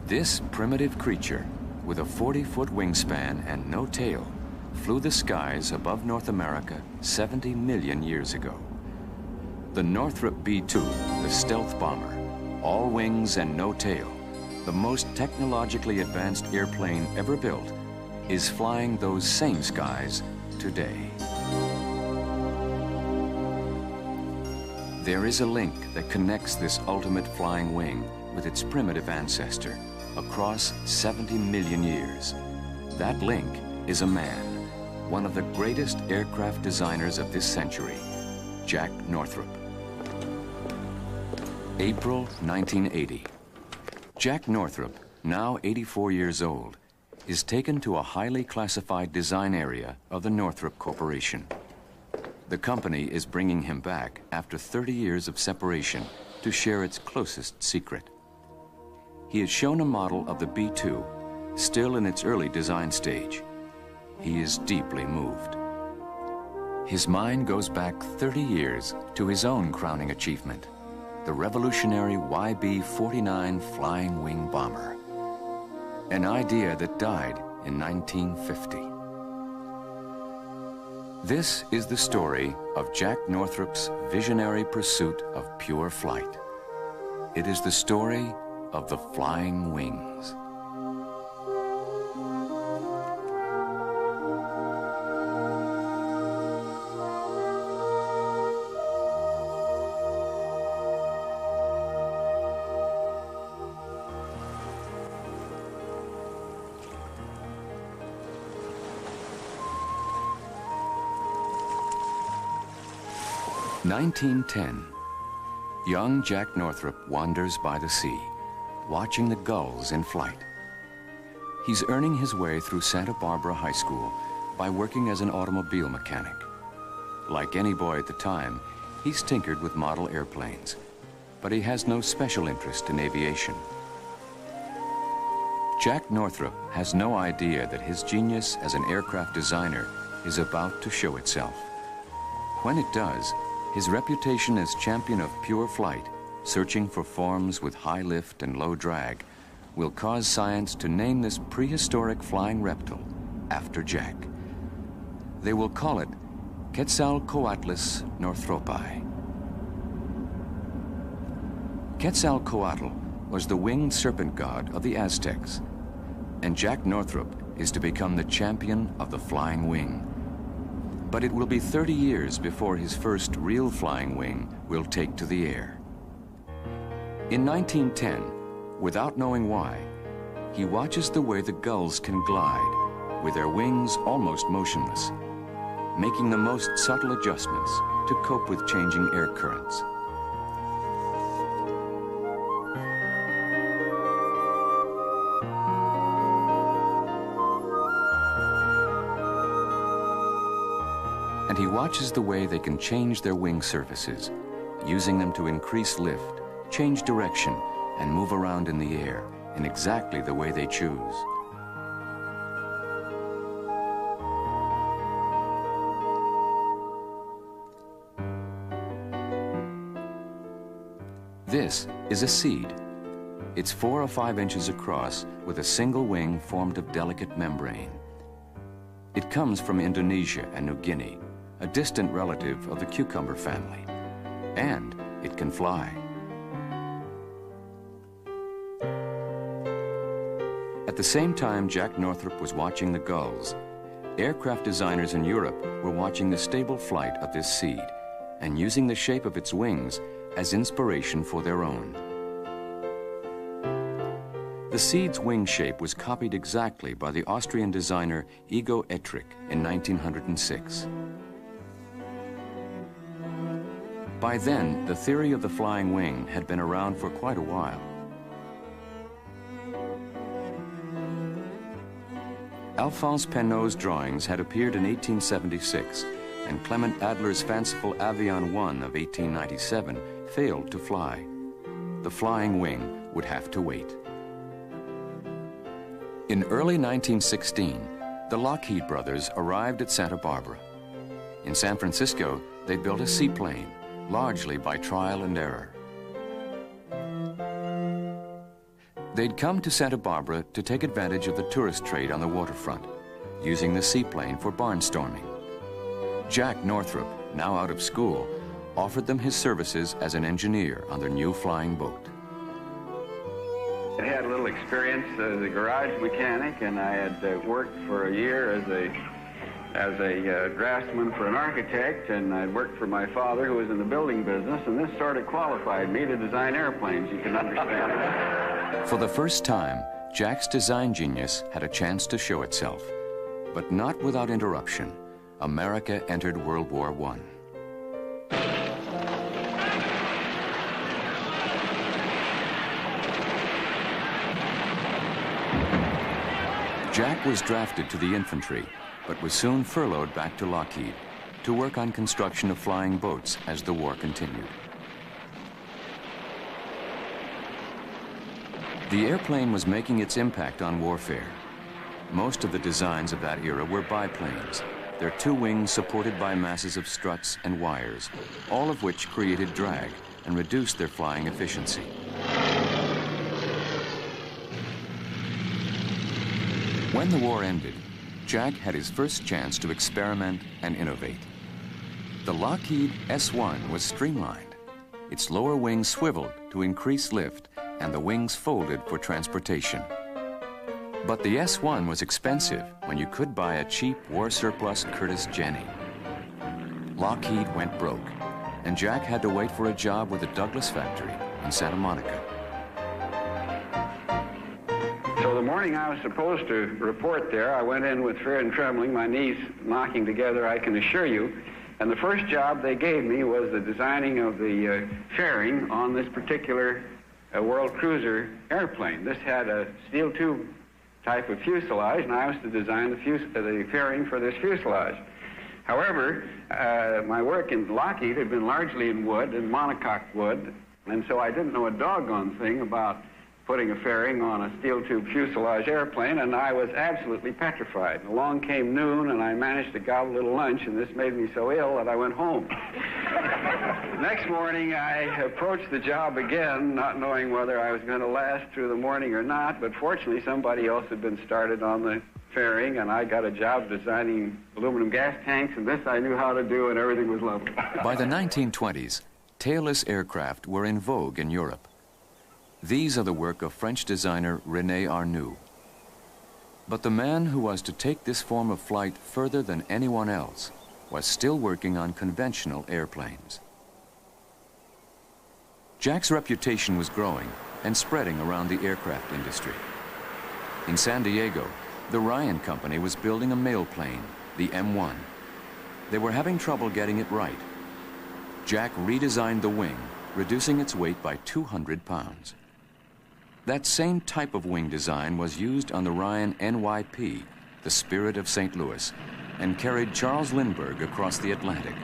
This primitive creature, with a 40-foot wingspan and no tail, flew the skies above North America 70 million years ago. The Northrop B-2, the stealth bomber, all wings and no tail, the most technologically advanced airplane ever built, is flying those same skies today. There is a link that connects this ultimate flying wing with its primitive ancestor across 70 million years. That link is a man, one of the greatest aircraft designers of this century, Jack Northrop. April 1980. Jack Northrop, now 84 years old, is taken to a highly classified design area of the Northrop Corporation. The company is bringing him back after 30 years of separation to share its closest secret. He is shown a model of the B-2, still in its early design stage. He is deeply moved. His mind goes back 30 years to his own crowning achievement, the revolutionary YB-49 flying wing bomber, an idea that died in 1950. This is the story of Jack Northrop's visionary pursuit of pure flight. It is the story of the flying wings. In 1910, young Jack Northrop wanders by the sea, watching the gulls in flight. He's earning his way through Santa Barbara High School by working as an automobile mechanic. Like any boy at the time, he's tinkered with model airplanes, but he has no special interest in aviation. Jack Northrop has no idea that his genius as an aircraft designer is about to show itself. When it does, his reputation as champion of pure flight, searching for forms with high lift and low drag, will cause science to name this prehistoric flying reptile after Jack. They will call it Quetzalcoatlus northropi. Quetzalcoatl was the winged serpent god of the Aztecs, and Jack Northrop is to become the champion of the flying wing. But it will be 30 years before his first real flying wing will take to the air. In 1910, without knowing why, he watches the way the gulls can glide, with their wings almost motionless, making the most subtle adjustments to cope with changing air currents. And he watches the way they can change their wing surfaces, using them to increase lift, change direction, and move around in the air in exactly the way they choose. This is a seed. It's 4 or 5 inches across with a single wing formed of delicate membrane. It comes from Indonesia and New Guinea, a distant relative of the cucumber family, and it can fly. At the same time Jack Northrop was watching the gulls, aircraft designers in Europe were watching the stable flight of this seed and using the shape of its wings as inspiration for their own. The seed's wing shape was copied exactly by the Austrian designer Igo Ettrick in 1906. By then, the theory of the flying wing had been around for quite a while. Alphonse Pénaud's drawings had appeared in 1876, and Clement Adler's fanciful Avion 1 of 1897 failed to fly. The flying wing would have to wait. In early 1916, the Lockheed brothers arrived at Santa Barbara. In San Francisco, they built a seaplane, largely by trial and error. They'd come to Santa Barbara to take advantage of the tourist trade on the waterfront, using the seaplane for barnstorming. Jack Northrop, now out of school, offered them his services as an engineer on their new flying boat. I had a little experience as a garage mechanic, and I had worked for a year as a draftsman for an architect, and I'd worked for my father, who was in the building business, and this sort of qualified me to design airplanes, you can understand. For the first time, Jack's design genius had a chance to show itself. But not without interruption. America entered World War I. Jack was drafted to the infantry, but was soon furloughed back to Lockheed to work on construction of flying boats as the war continued. The airplane was making its impact on warfare. Most of the designs of that era were biplanes, their two wings supported by masses of struts and wires, all of which created drag and reduced their flying efficiency. When the war ended, Jack had his first chance to experiment and innovate. The Lockheed S-1 was streamlined. Its lower wings swiveled to increase lift, and the wings folded for transportation. But the S-1 was expensive when you could buy a cheap war surplus Curtiss Jenny. Lockheed went broke, and Jack had to wait for a job with the Douglas factory in Santa Monica. So the morning I was supposed to report there, I went in with fear and trembling, my knees knocking together, I can assure you. And the first job they gave me was the designing of the fairing on this particular World Cruiser airplane. This had a steel tube type of fuselage, and I was to design the fairing for this fuselage. However, my work in Lockheed had been largely in wood, in monocoque wood, and so I didn't know a doggone thing about putting a fairing on a steel tube fuselage airplane, and I was absolutely petrified. Along came noon, and I managed to gobble a little lunch, and this made me so ill that I went home. Next morning, I approached the job again, not knowing whether I was going to last through the morning or not, but fortunately somebody else had been started on the fairing, and I got a job designing aluminum gas tanks, and this I knew how to do, and everything was lovely. By the 1920s, tailless aircraft were in vogue in Europe. These are the work of French designer René Arnoux. But the man who was to take this form of flight further than anyone else was still working on conventional airplanes. Jack's reputation was growing and spreading around the aircraft industry. In San Diego, the Ryan Company was building a mail plane, the M1. They were having trouble getting it right. Jack redesigned the wing, reducing its weight by 200 pounds. That same type of wing design was used on the Ryan NYP, the Spirit of St. Louis, and carried Charles Lindbergh across the Atlantic,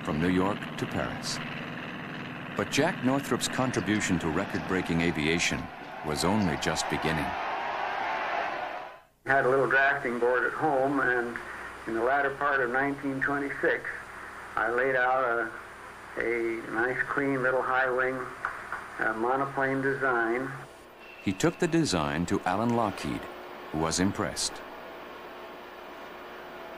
from New York to Paris. But Jack Northrop's contribution to record-breaking aviation was only just beginning. I had a little drafting board at home, and in the latter part of 1926, I laid out a nice, clean little high-wing monoplane design. He took the design to Alan Lockheed, who was impressed.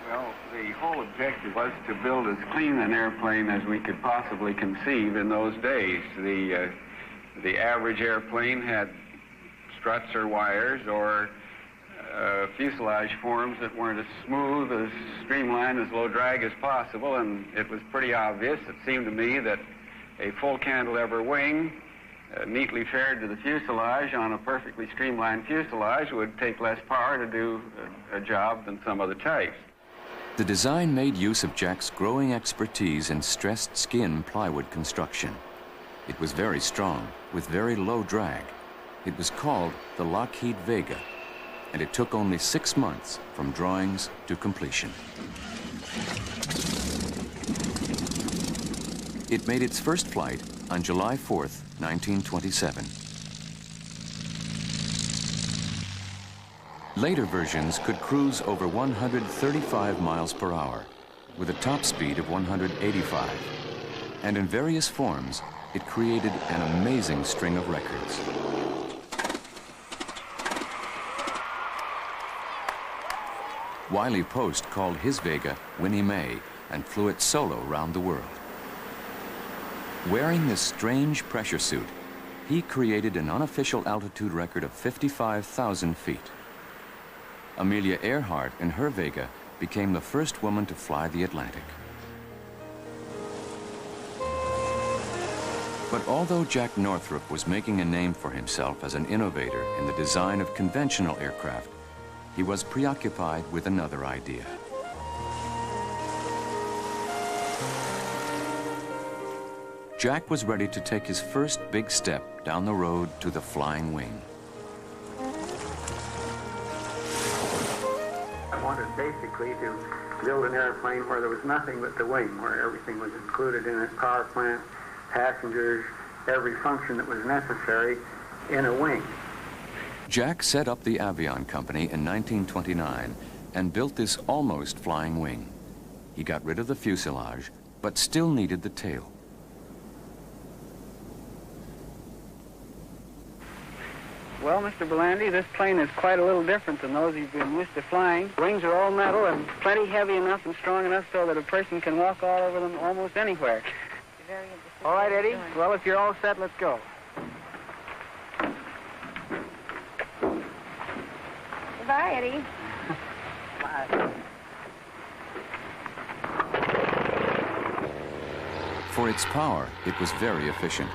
Well, the whole objective was to build as clean an airplane as we could possibly conceive in those days. The average airplane had struts or wires or fuselage forms that weren't as smooth, as streamlined, as low drag as possible, and it was pretty obvious, it seemed to me, that a full cantilever wing neatly faired to the fuselage on a perfectly streamlined fuselage would take less power to do a job than some other types. The design made use of Jack's growing expertise in stressed skin plywood construction. It was very strong, with very low drag. It was called the Lockheed Vega, and it took only 6 months from drawings to completion. It made its first flight on July 4th, 1927. Later versions could cruise over 135 miles per hour with a top speed of 185. And in various forms, it created an amazing string of records. Wiley Post called his Vega Winnie Mae and flew it solo round the world. Wearing this strange pressure suit, he created an unofficial altitude record of 55,000 feet. Amelia Earhart in her Vega became the first woman to fly the Atlantic. But although Jack Northrop was making a name for himself as an innovator in the design of conventional aircraft, he was preoccupied with another idea. Jack was ready to take his first big step down the road to the flying wing. I wanted basically to build an airplane where there was nothing but the wing, where everything was included in it, power plant, passengers, every function that was necessary in a wing. Jack set up the Avion Company in 1929 and built this almost flying wing. He got rid of the fuselage, but still needed the tail. Well, Mr. Belandi, this plane is quite a little different than those you've been used to flying. Wings are all metal and plenty heavy enough and strong enough so that a person can walk all over them almost anywhere. All right, Eddie. Well, if you're all set, let's go. Goodbye, Eddie. Bye. For its power, it was very efficient,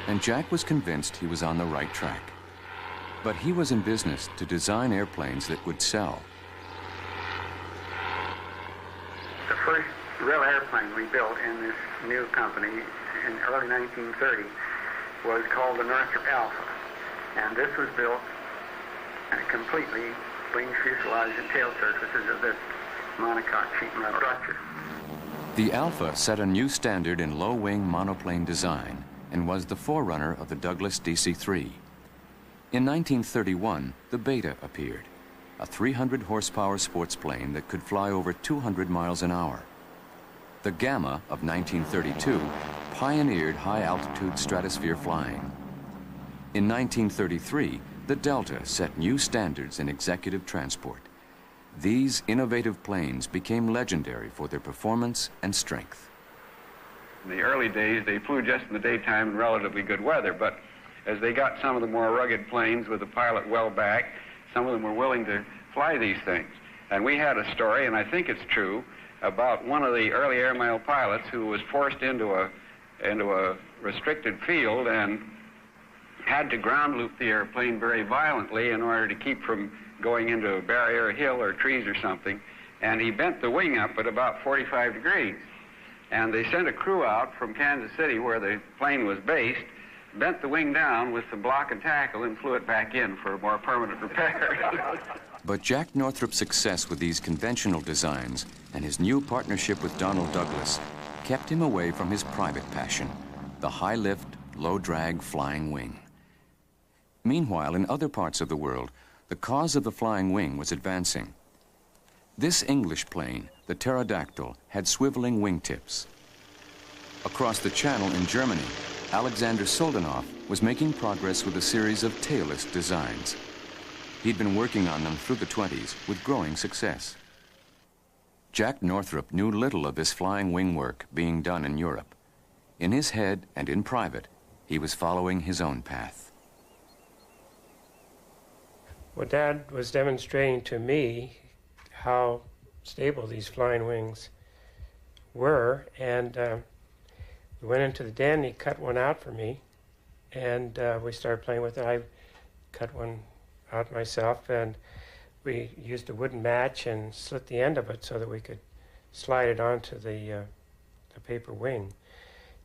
and Jack was convinced he was on the right track. But he was in business to design airplanes that would sell. The first real airplane we built in this new company in early 1930 was called the Northrop Alpha. And this was built completely wing fuselage and tail surfaces of this monocoque sheet metal structure. The Alpha set a new standard in low-wing monoplane design and was the forerunner of the Douglas DC-3. In 1931, the Beta appeared, a 300-horsepower sports plane that could fly over 200 miles an hour. The Gamma of 1932 pioneered high-altitude stratosphere flying. In 1933, the Delta set new standards in executive transport. These innovative planes became legendary for their performance and strength. In the early days, they flew just in the daytime in relatively good weather, but as they got some of the more rugged planes with the pilot well back, some of them were willing to fly these things. And we had a story, and I think it's true, about one of the early airmail pilots who was forced into a restricted field and had to ground loop the airplane very violently in order to keep from going into a barrier, a hill, or trees or something. And he bent the wing up at about 45 degrees. And they sent a crew out from Kansas City, where the plane was based, bent the wing down with the block and tackle and flew it back in for a more permanent repair. But Jack Northrop's success with these conventional designs and his new partnership with Donald Douglas kept him away from his private passion, the high-lift, low-drag flying wing. Meanwhile, in other parts of the world, the cause of the flying wing was advancing. This English plane, the Pterodactyl, had swiveling wingtips. Across the channel in Germany, Alexander Soldanov was making progress with a series of tailless designs. He'd been working on them through the 20s with growing success. Jack Northrop knew little of this flying wing work being done in Europe. In his head and in private, he was following his own path. Well, Dad was demonstrating to me how stable these flying wings were, and we went into the den, he cut one out for me, and we started playing with it. I cut one out myself, and we used a wooden match and slit the end of it so that we could slide it onto the paper wing.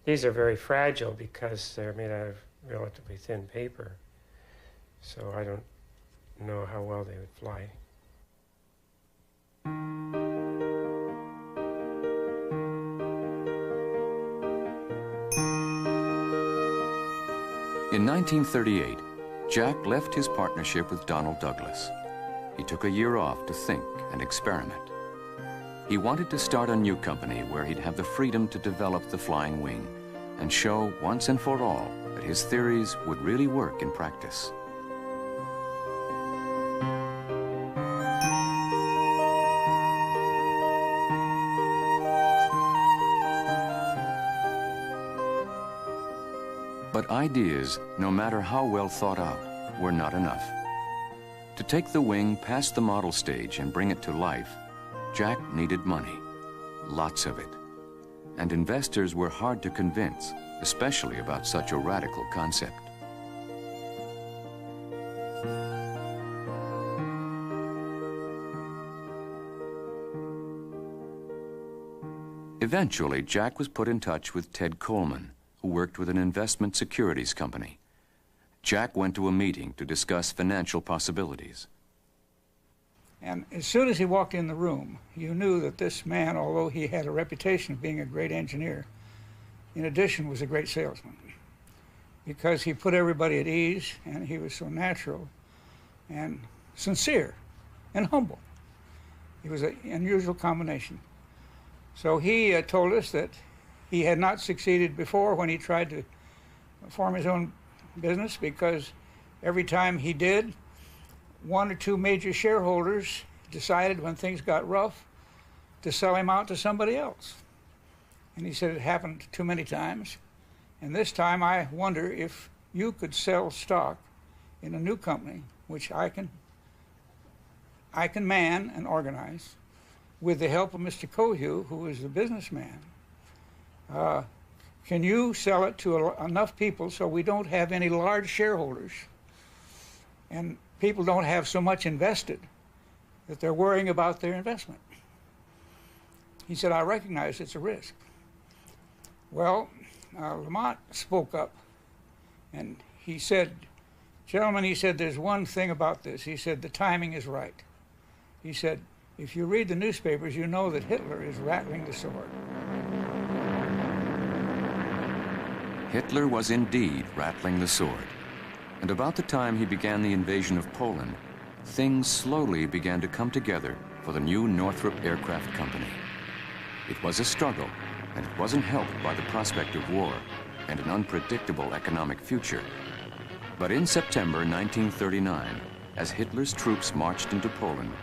These are very fragile because they're made out of relatively thin paper, so I don't know how well they would fly. In 1938, Jack left his partnership with Donald Douglas. He took a year off to think and experiment. He wanted to start a new company where he'd have the freedom to develop the flying wing and show once and for all that his theories would really work in practice. But ideas, no matter how well thought out, were not enough. To take the wing past the model stage and bring it to life, Jack needed money, lots of it. And investors were hard to convince, especially about such a radical concept. Eventually, Jack was put in touch with Ted Coleman, who worked with an investment securities company. Jack went to a meeting to discuss financial possibilities. And as soon as he walked in the room, you knew that this man, although he had a reputation of being a great engineer, in addition was a great salesman, because he put everybody at ease, and he was so natural and sincere and humble. It was an unusual combination. So he told us that he had not succeeded before when he tried to form his own business, because every time he did, one or two major shareholders decided when things got rough to sell him out to somebody else. And he said it happened too many times. And this time I wonder if you could sell stock in a new company, which I can man and organize, with the help of Mr. Cohue, who is the businessman. Can you sell it to enough people so we don't have any large shareholders and people don't have so much invested that they're worrying about their investment? He said, I recognize it's a risk. Well, Lamont spoke up, and he said, gentlemen, he said, there's one thing about this. He said, the timing is right. He said, if you read the newspapers, you know that Hitler is rattling the sword. Hitler was indeed rattling the sword. And about the time he began the invasion of Poland, things slowly began to come together for the new Northrop Aircraft Company. It was a struggle, and it wasn't helped by the prospect of war and an unpredictable economic future. But in September 1939, as Hitler's troops marched into Poland,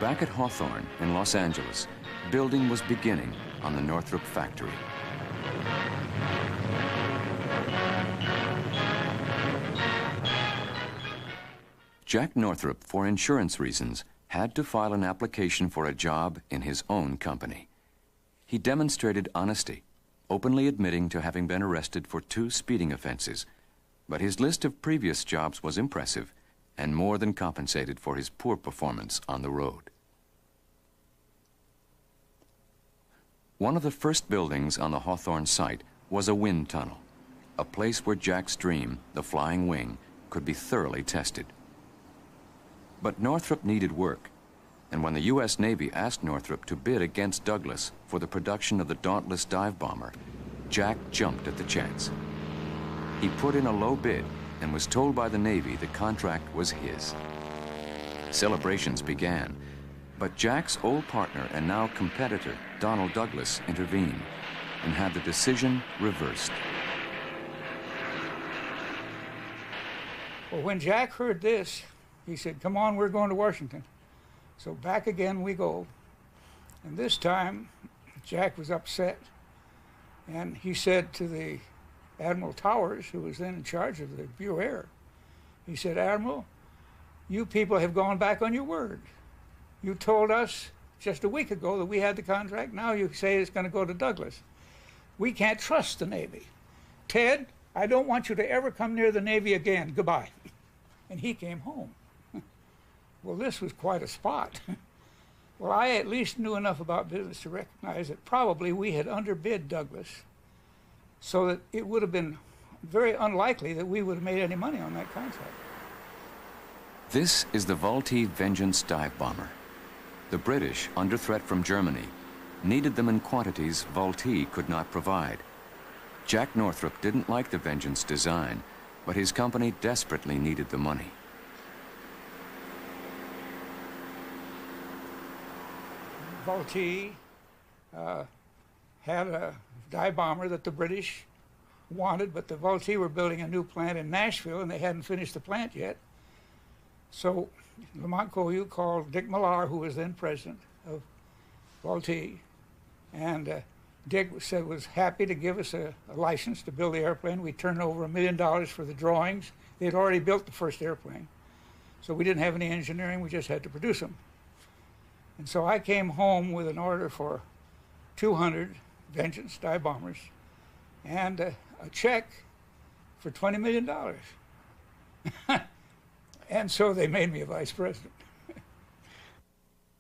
back at Hawthorne in Los Angeles, building was beginning on the Northrop factory. Jack Northrop, for insurance reasons, had to file an application for a job in his own company. He demonstrated honesty, openly admitting to having been arrested for 2 speeding offenses, but his list of previous jobs was impressive and more than compensated for his poor performance on the road. One of the first buildings on the Hawthorne site was a wind tunnel, a place where Jack's dream, the flying wing, could be thoroughly tested. But Northrop needed work, and when the U.S. Navy asked Northrop to bid against Douglas for the production of the Dauntless dive bomber, Jack jumped at the chance. He put in a low bid and was told by the Navy the contract was his. Celebrations began, but Jack's old partner and now competitor, Donald Douglas, intervened and had the decision reversed. Well, when Jack heard this, he said, come on, we're going to Washington. So back again we go. And this time, Jack was upset. And he said to the Admiral Towers, who was then in charge of the Bureau Air, he said, Admiral, you people have gone back on your word. You told us just a week ago that we had the contract. Now you say it's going to go to Douglas. We can't trust the Navy. Ted, I don't want you to ever come near the Navy again. Goodbye. And he came home. Well, this was quite a spot. Well, I at least knew enough about business to recognize that probably we had underbid Douglas, so that it would have been very unlikely that we would have made any money on that contract. This is the Vultee Vengeance dive bomber. The British, under threat from Germany, needed them in quantities Vultee could not provide. Jack Northrop didn't like the Vengeance design, but his company desperately needed the money. Vultee had a dive bomber that the British wanted, but the Vultee were building a new plant in Nashville, and they hadn't finished the plant yet. So Lamont Cohue called Dick Millar, who was then president of Vultee, and Dick said was happy to give us a license to build the airplane. We turned over $1 million for the drawings. They had already built the first airplane. So we didn't have any engineering, we just had to produce them. And so I came home with an order for 200 Vengeance dive bombers and a check for $20 million. And so they made me a vice president.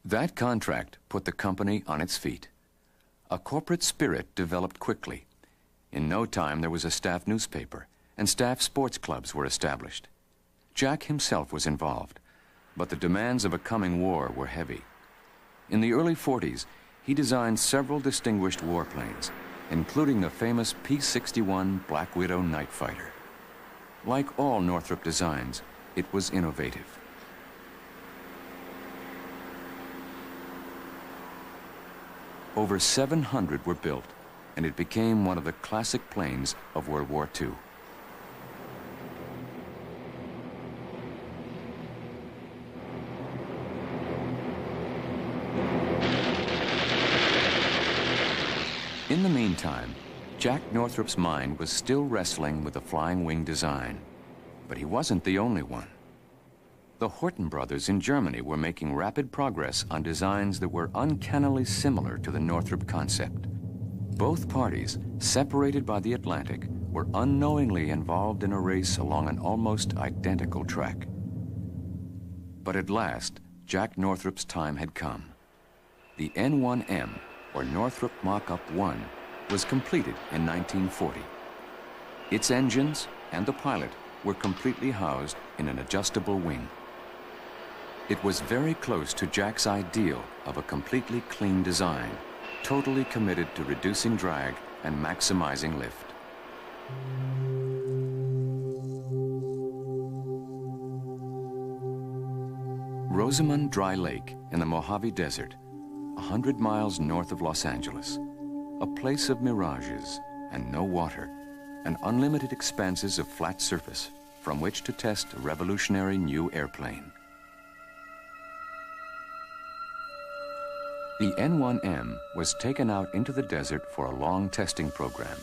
That contract put the company on its feet. A corporate spirit developed quickly. In no time, there was a staff newspaper, and staff sports clubs were established. Jack himself was involved, but the demands of a coming war were heavy. In the early 40s, he designed several distinguished warplanes, including the famous P-61 Black Widow night fighter. Like all Northrop designs, it was innovative. Over 700 were built, and it became one of the classic planes of World War II. In the meantime, Jack Northrop's mind was still wrestling with the flying wing design, but he wasn't the only one. The Horten brothers in Germany were making rapid progress on designs that were uncannily similar to the Northrop concept. Both parties, separated by the Atlantic, were unknowingly involved in a race along an almost identical track. But at last, Jack Northrop's time had come. The N1M, or Northrop Mock-Up 1, was completed in 1940. Its engines and the pilot were completely housed in an adjustable wing. It was very close to Jack's ideal of a completely clean design, totally committed to reducing drag and maximizing lift. Rosamond Dry Lake in the Mojave Desert, 100 miles north of Los Angeles, a place of mirages and no water, and unlimited expanses of flat surface from which to test a revolutionary new airplane. The N1M was taken out into the desert for a long testing program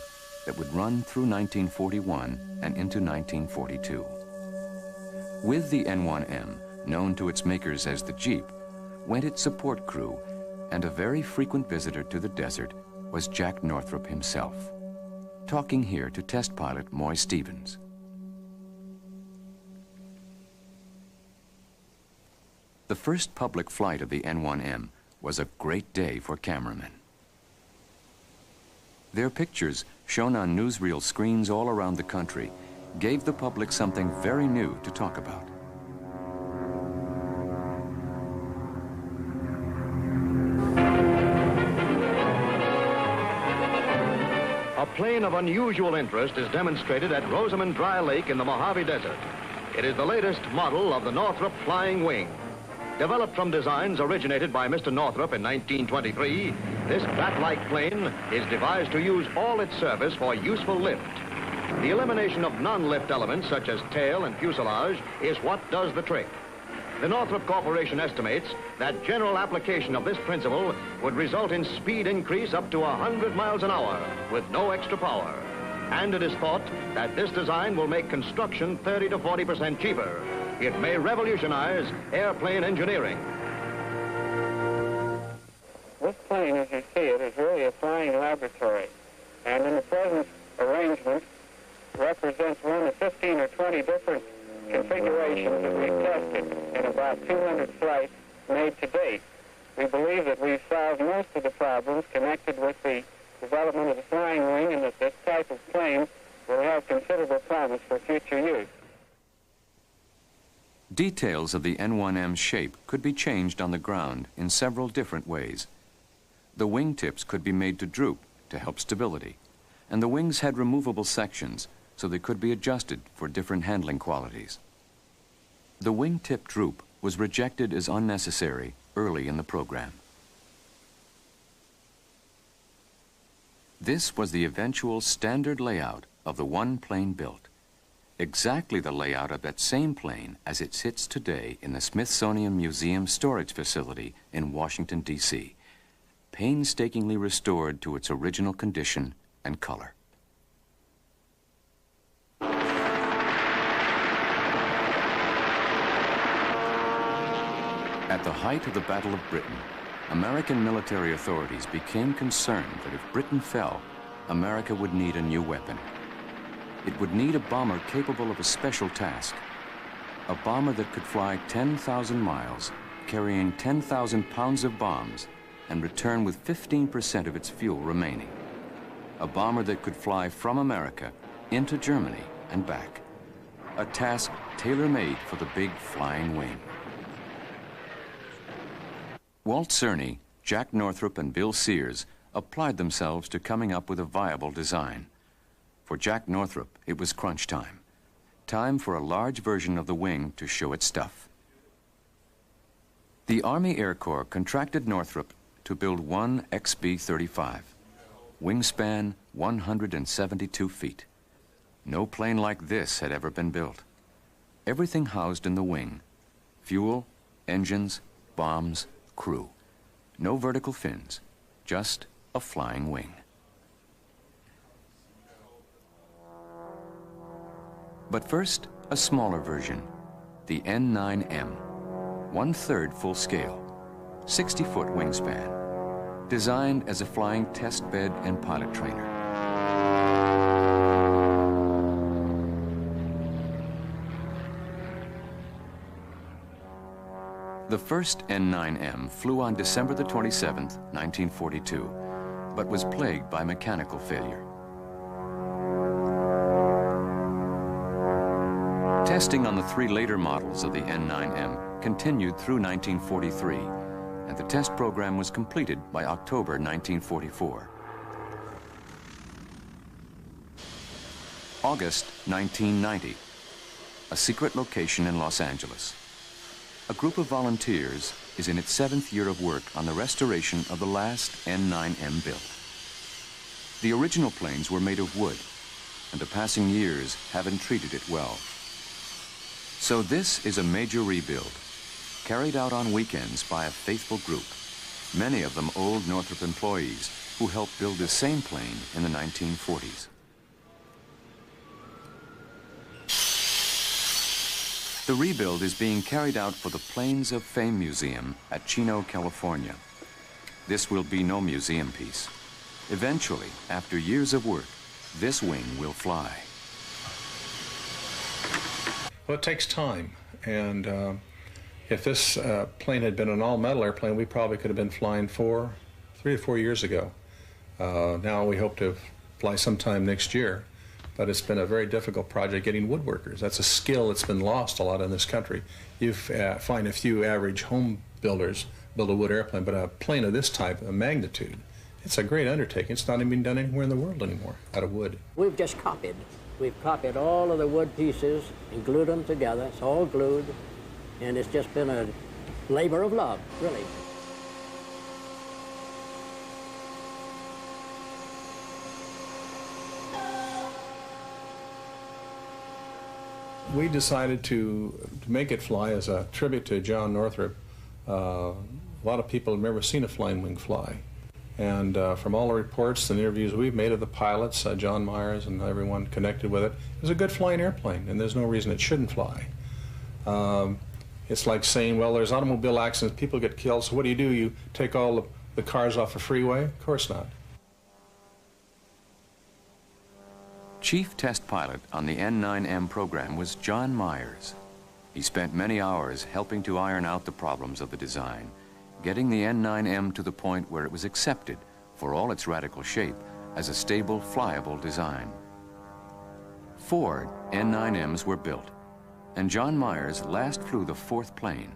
that would run through 1941 and into 1942. With the N1M, known to its makers as the Jeep, went its support crew, and a very frequent visitor to the desert was Jack Northrop himself, talking here to test pilot Moy Stevens. The first public flight of the N1M was a great day for cameramen. Their pictures, shown on newsreel screens all around the country, gave the public something very new to talk about. A plane of unusual interest is demonstrated at Rosamond Dry Lake in the Mojave Desert. It is the latest model of the Northrop Flying Wing. Developed from designs originated by Mr. Northrop in 1923, this bat-like plane is devised to use all its service for useful lift. The elimination of non-lift elements such as tail and fuselage is what does the trick. The Northrop Corporation estimates that general application of this principle would result in speed increase up to 100 miles an hour with no extra power. And it is thought that this design will make construction 30 to 40% cheaper. It may revolutionize airplane engineering. This plane, as you see it, is really a flying laboratory. And in the present arrangement, represents one of 15 or 20 different configurations that we've tested in about 200 flights made to date. We believe that we've solved most of the problems connected with the development of the flying wing, and that this type of plane will have considerable promise for future use. Details of the N1M's shape could be changed on the ground in several different ways. The wingtips could be made to droop to help stability, and the wings had removable sections so they could be adjusted for different handling qualities. The wingtip droop was rejected as unnecessary early in the program. This was the eventual standard layout of the one plane built. Exactly the layout of that same plane as it sits today in the Smithsonian Museum storage facility in Washington, D.C. painstakingly restored to its original condition and color. At the height of the Battle of Britain, American military authorities became concerned that if Britain fell, America would need a new weapon. It would need a bomber capable of a special task, a bomber that could fly 10,000 miles, carrying 10,000 pounds of bombs, and return with 15% of its fuel remaining. A bomber that could fly from America into Germany and back. A task tailor-made for the big flying wing. Walt Cerny, Jack Northrop, and Bill Sears applied themselves to coming up with a viable design. For Jack Northrop, it was crunch time. Time for a large version of the wing to show its stuff. The Army Air Corps contracted Northrop to build one XB-35. Wingspan 172 feet. No plane like this had ever been built. Everything housed in the wing: fuel, engines, bombs, crew. No vertical fins, just a flying wing. But first, a smaller version, the N9M, 1/3 full scale, 60-foot wingspan, designed as a flying test bed and pilot trainer. The first N9M flew on December the 27th, 1942, but was plagued by mechanical failure. Testing on the 3 later models of the N9M continued through 1943, and the test program was completed by October 1944. August 1990, a secret location in Los Angeles. A group of volunteers is in its 7th year of work on the restoration of the last N9M built. The original planes were made of wood, and the passing years haven't treated it well. So this is a major rebuild, carried out on weekends by a faithful group, many of them old Northrop employees who helped build this same plane in the 1940s. The rebuild is being carried out for the Planes of Fame Museum at Chino, California. This will be no museum piece. Eventually, after years of work, this wing will fly. Well, it takes time, and if this plane had been an all-metal airplane, we probably could have been flying 3 to 4 years ago. Now we hope to fly sometime next year. But it's been a very difficult project getting woodworkers. That's a skill that's been lost a lot in this country. You find a few average home builders build a wood airplane, but a plane of this type, a magnitude, it's a great undertaking. It's not even being done anywhere in the world anymore, out of wood. We've just copied. We've copied all of the wood pieces and glued them together. It's all glued, and it's just been a labor of love, really. We decided to make it fly as a tribute to John Northrop. A lot of people have never seen a flying wing fly. And from all the reports and interviews we've made of the pilots, John Myers and everyone connected with it, it was a good flying airplane, and there's no reason it shouldn't fly. It's like saying, well, there's automobile accidents, people get killed, so what do? You take all the cars off the freeway? Of course not. Chief test pilot on the N9M program was John Myers. He spent many hours helping to iron out the problems of the design, getting the N9M to the point where it was accepted, for all its radical shape, as a stable, flyable design. 4 N9Ms were built, and John Myers last flew the 4th plane,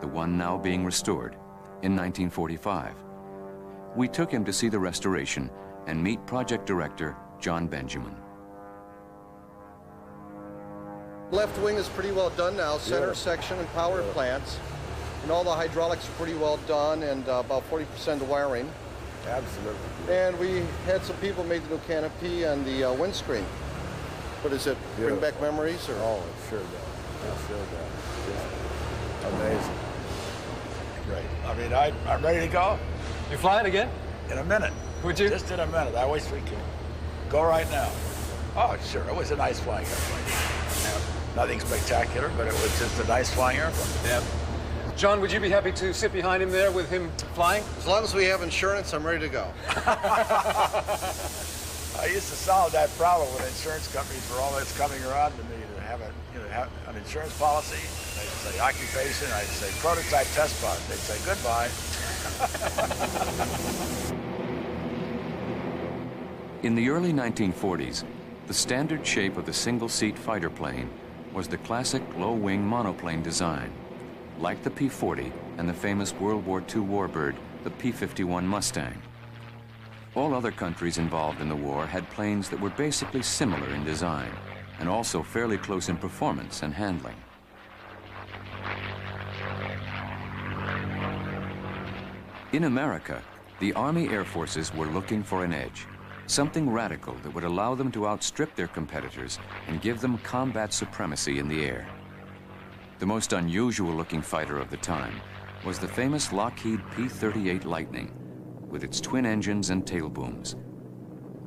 the one now being restored, in 1945. We took him to see the restoration and meet project director John Benjamin. Left wing is pretty well done now, center section and power plants. And all the hydraulics are pretty well done, and about 40% of the wiring. Absolutely. And we had some people make the new canopy and the windscreen. What is it, bring back memories? Or? Oh, it sure does. It sure does. Just amazing. Great. I mean, I'm ready to go. You flying again? In a minute. Would you? Just in a minute. I wish we could go right now. Oh, sure. It was a nice flying airplane. Yeah. Nothing spectacular, but it was just a nice flying airplane. Yeah. John, would you be happy to sit behind him there with him flying? As long as we have insurance, I'm ready to go. I used to solve that problem when insurance companies were always coming around to me to have an insurance policy. They'd say occupation. I'd say prototype test pod. They'd say goodbye. In the early 1940s, the standard shape of the single-seat fighter plane was the classic low-wing monoplane design, like the P-40 and the famous World War II warbird, the P-51 Mustang. All other countries involved in the war had planes that were basically similar in design and also fairly close in performance and handling. In America, the Army Air Forces were looking for an edge, something radical that would allow them to outstrip their competitors and give them combat supremacy in the air. The most unusual-looking fighter of the time was the famous Lockheed P-38 Lightning, with its twin engines and tail booms.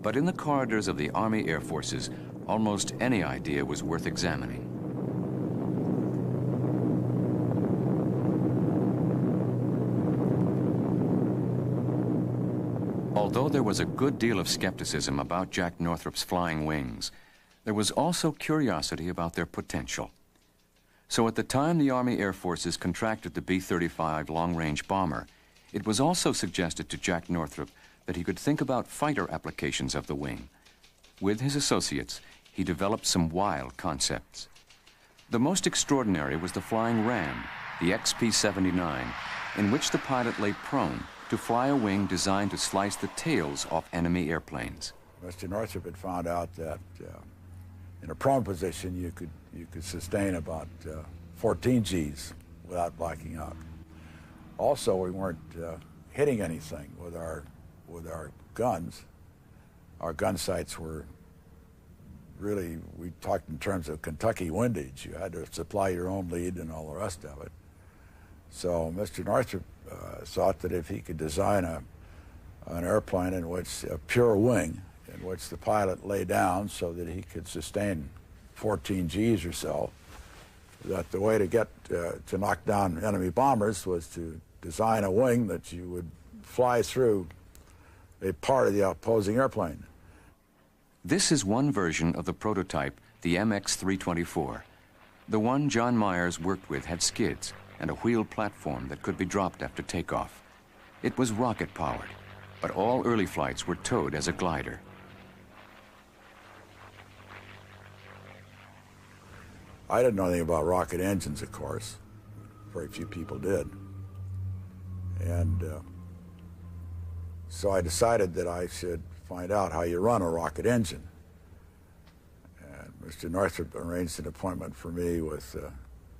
But in the corridors of the Army Air Forces, almost any idea was worth examining. Although there was a good deal of skepticism about Jack Northrop's flying wings, there was also curiosity about their potential. So at the time the Army Air Forces contracted the B-35 long-range bomber, it was also suggested to Jack Northrop that he could think about fighter applications of the wing. With his associates, he developed some wild concepts. The most extraordinary was the flying ram, the XB-79, in which the pilot lay prone to fly a wing designed to slice the tails off enemy airplanes. Mr. Northrop had found out that in a prone position you could sustain about 14 Gs without blacking out. Also, we weren't hitting anything with our guns. Our gun sights were really, we talked in terms of Kentucky windage. You had to supply your own lead and all the rest of it. So Mr. Northrop thought that if he could design an airplane in which a pure wing, in which the pilot lay down so that he could sustain 14 Gs or so, that the way to get to knock down enemy bombers was to design a wing that you would fly through a part of the opposing airplane. This is one version of the prototype, the MX-324. The one John Myers worked with had skids and a wheeled platform that could be dropped after takeoff. It was rocket-powered, but all early flights were towed as a glider. I didn't know anything about rocket engines, of course. Very few people did. And so I decided that I should find out how you run a rocket engine. And Mr. Northrop arranged an appointment for me with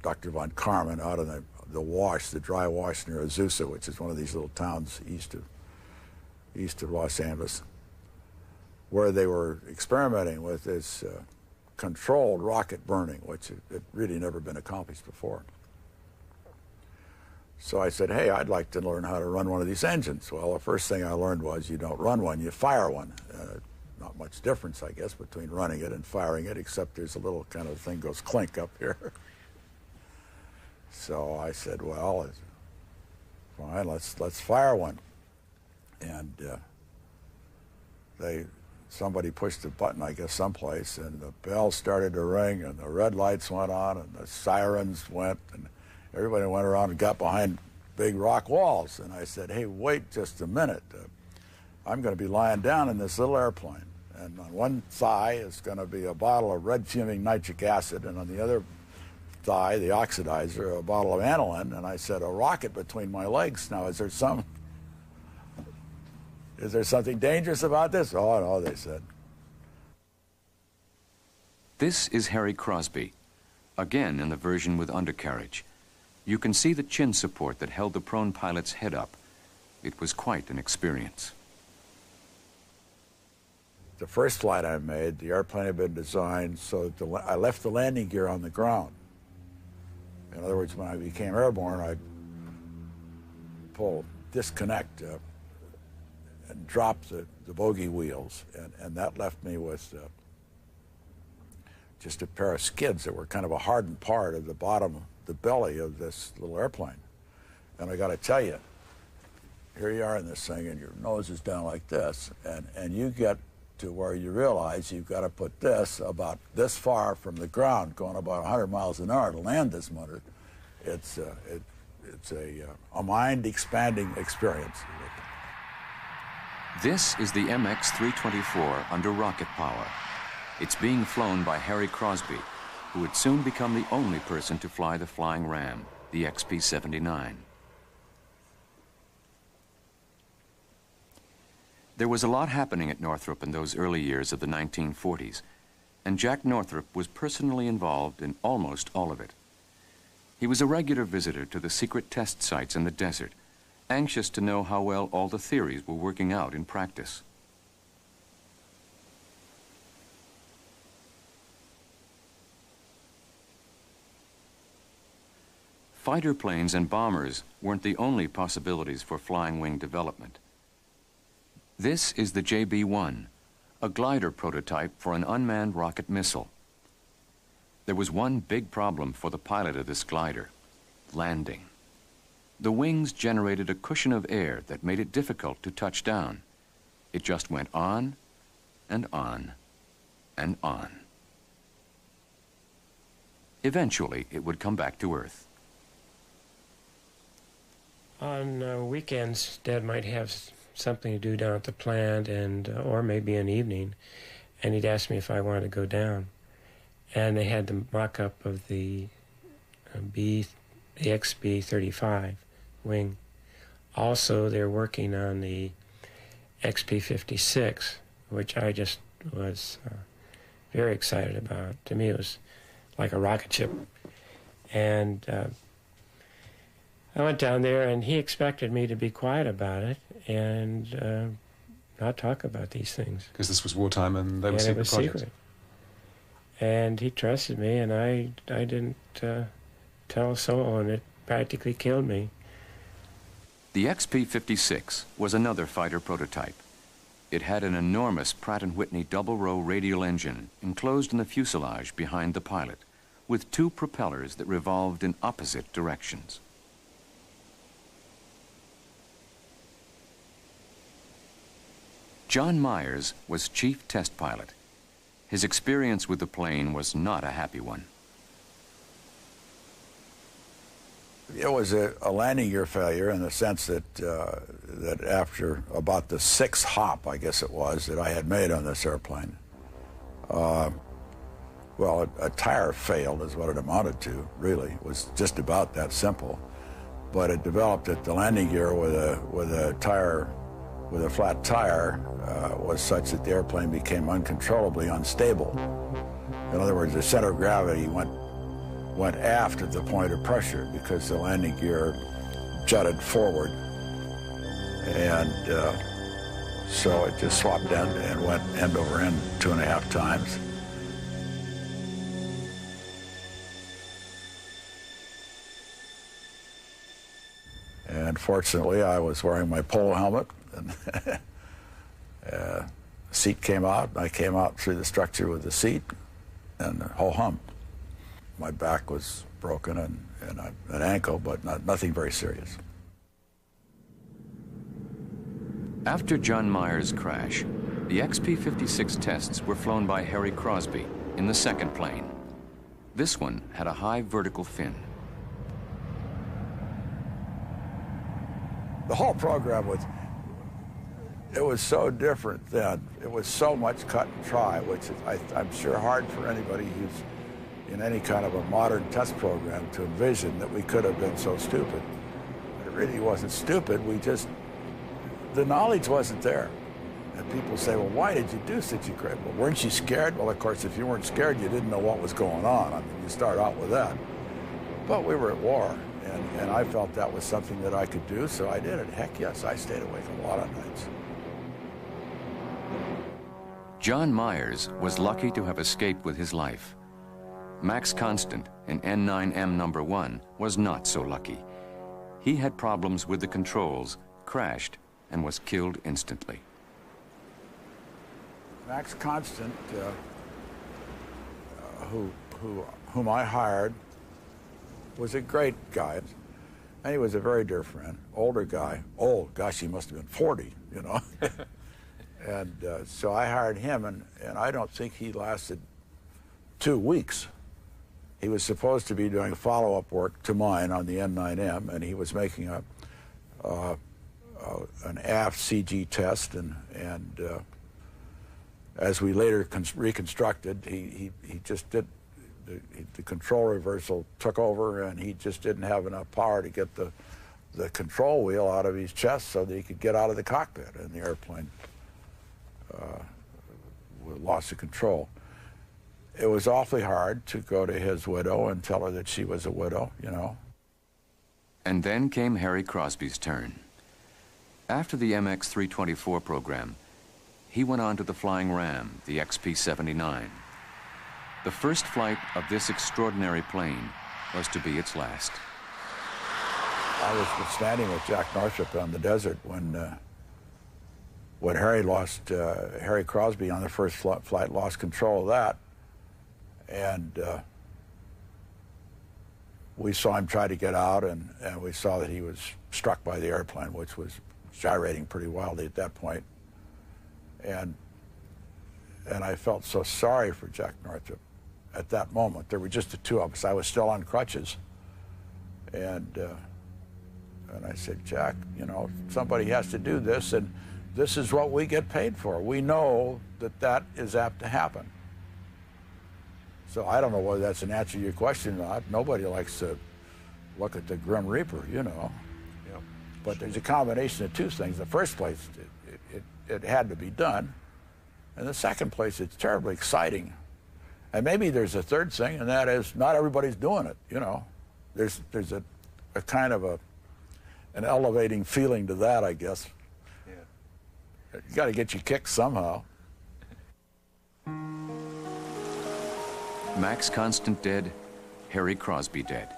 Dr. von Karman out in the wash, the dry wash near Azusa, which is one of these little towns east of Los Angeles, where they were experimenting with this controlled rocket burning, which had really never been accomplished before. So I said, hey, I'd like to learn how to run one of these engines. Well, the first thing I learned was you don't run one, you fire one. Not much difference, I guess, between running it and firing it, except there's a little kind of thing goes clink up here. So I said, well, fine, let's fire one. And somebody pushed the button, I guess, someplace, and the bell started to ring, and the red lights went on, and the sirens went, and everybody went around and got behind big rock walls. And I said, hey, wait just a minute. I'm going to be lying down in this little airplane. And on one thigh is going to be a bottle of red fuming nitric acid, and on the other thigh, the oxidizer, a bottle of aniline. And I said, a rocket between my legs. Now, is there something dangerous about this? Oh, no, they said. This is Harry Crosby, again in the version with undercarriage. You can see the chin support that held the prone pilot's head up. It was quite an experience. The first flight I made, the airplane had been designed so that I left the landing gear on the ground. In other words, when I became airborne, I'd disconnect dropped the bogey wheels, and that left me with just a pair of skids that were kind of a hardened part of the bottom, the belly of this little airplane. And I got to tell you, here you are in this thing, and your nose is down like this, and you get to where you realize you've got to put this about this far from the ground, going about 100 miles an hour to land this motor. It's a mind-expanding experience. This is the MX-324 under rocket power. It's being flown by Harry Crosby, who would soon become the only person to fly the flying ram, the XB-79. There was a lot happening at Northrop in those early years of the 1940s, and Jack Northrop was personally involved in almost all of it. He was a regular visitor to the secret test sites in the desert, anxious to know how well all the theories were working out in practice. Fighter planes and bombers weren't the only possibilities for flying wing development. This is the JB-1, a glider prototype for an unmanned rocket missile. There was one big problem for the pilot of this glider: landing. The wings generated a cushion of air that made it difficult to touch down. It just went on and on and on. Eventually, it would come back to Earth. On weekends, Dad might have something to do down at the plant, and or maybe an evening, and he'd ask me if I wanted to go down. And they had the mock-up of the XB-35 wing. Also, they're working on the XB-56, which I just was very excited about. To me, it was like a rocket ship. And I went down there, and he expected me to be quiet about it and not talk about these things. Because this was wartime and they were secret projects. Secret. And he trusted me, and I didn't tell a soul, and it practically killed me. The XB-56 was another fighter prototype. It had an enormous Pratt & Whitney double-row radial engine enclosed in the fuselage behind the pilot, with two propellers that revolved in opposite directions. John Myers was chief test pilot. His experience with the plane was not a happy one. It was a landing gear failure in the sense that that after about the sixth hop, I guess it was, that I had made on this airplane, well, a tire failed is what it amounted to, really. It was just about that simple. But it developed that the landing gear with a flat tire was such that the airplane became uncontrollably unstable. In other words, the center of gravity went aft at the point of pressure because the landing gear jutted forward. And so it just swapped end and went end over end 2.5 times. And fortunately, I was wearing my polo helmet, and the seat came out, and I came out through the structure with the seat, and the whole hump. My back was broken and an ankle, but nothing very serious. After John Myers' crash, the XB-56 tests were flown by Harry Crosby in the second plane. This one had a high vertical fin. The whole program it was so different then. It was so much cut and try, which is, I'm sure, hard for anybody who's in any kind of a modern test program to envision that we could have been so stupid. It really wasn't stupid, the knowledge wasn't there. And people say, well, why did you do such a crap? Well, weren't you scared? Well, of course, if you weren't scared, you didn't know what was going on. I mean, you start out with that. But we were at war. And I felt that was something that I could do, so I did it. Heck yes, I stayed awake a lot of nights. John Myers was lucky to have escaped with his life. Max Constant in N9M number 1 was not so lucky. He had problems with the controls, crashed, and was killed instantly. Max Constant, whom I hired, was a great guy. And he was a very dear friend, older guy. Old, gosh, he must have been 40, you know. And so I hired him, and I don't think he lasted 2 weeks. He was supposed to be doing follow-up work to mine on the N9M, and he was making an aft CG test, and as we later reconstructed, he just did, the control reversal took over, and he just didn't have enough power to get the control wheel out of his chest so that he could get out of the cockpit, and the airplane lost the control. It was awfully hard to go to his widow and tell her that she was a widow, you know. And then came Harry Crosby's turn. After the MX-324 program, he went on to the Flying Ram, the XB-79. The first flight of this extraordinary plane was to be its last. I was standing with Jack Northrop on the desert when Harry Crosby on the first flight lost control of that. And we saw him try to get out, and we saw that he was struck by the airplane, which was gyrating pretty wildly at that point. And I felt so sorry for Jack Northrop at that moment. There were just the two of us. I was still on crutches. And I said, Jack, you know, somebody has to do this, and this is what we get paid for. We know that that is apt to happen. So I don't know whether that's an answer to your question or not. Nobody likes to look at the Grim Reaper, you know. Yep. But there's a combination of two things. In the first place, it had to be done. In the second place, it's terribly exciting. And maybe there's a third thing, and that is not everybody's doing it, you know. There's a kind of an elevating feeling to that, I guess. Yeah. You got to get your kicks somehow. Max Constant dead, Harry Crosby dead.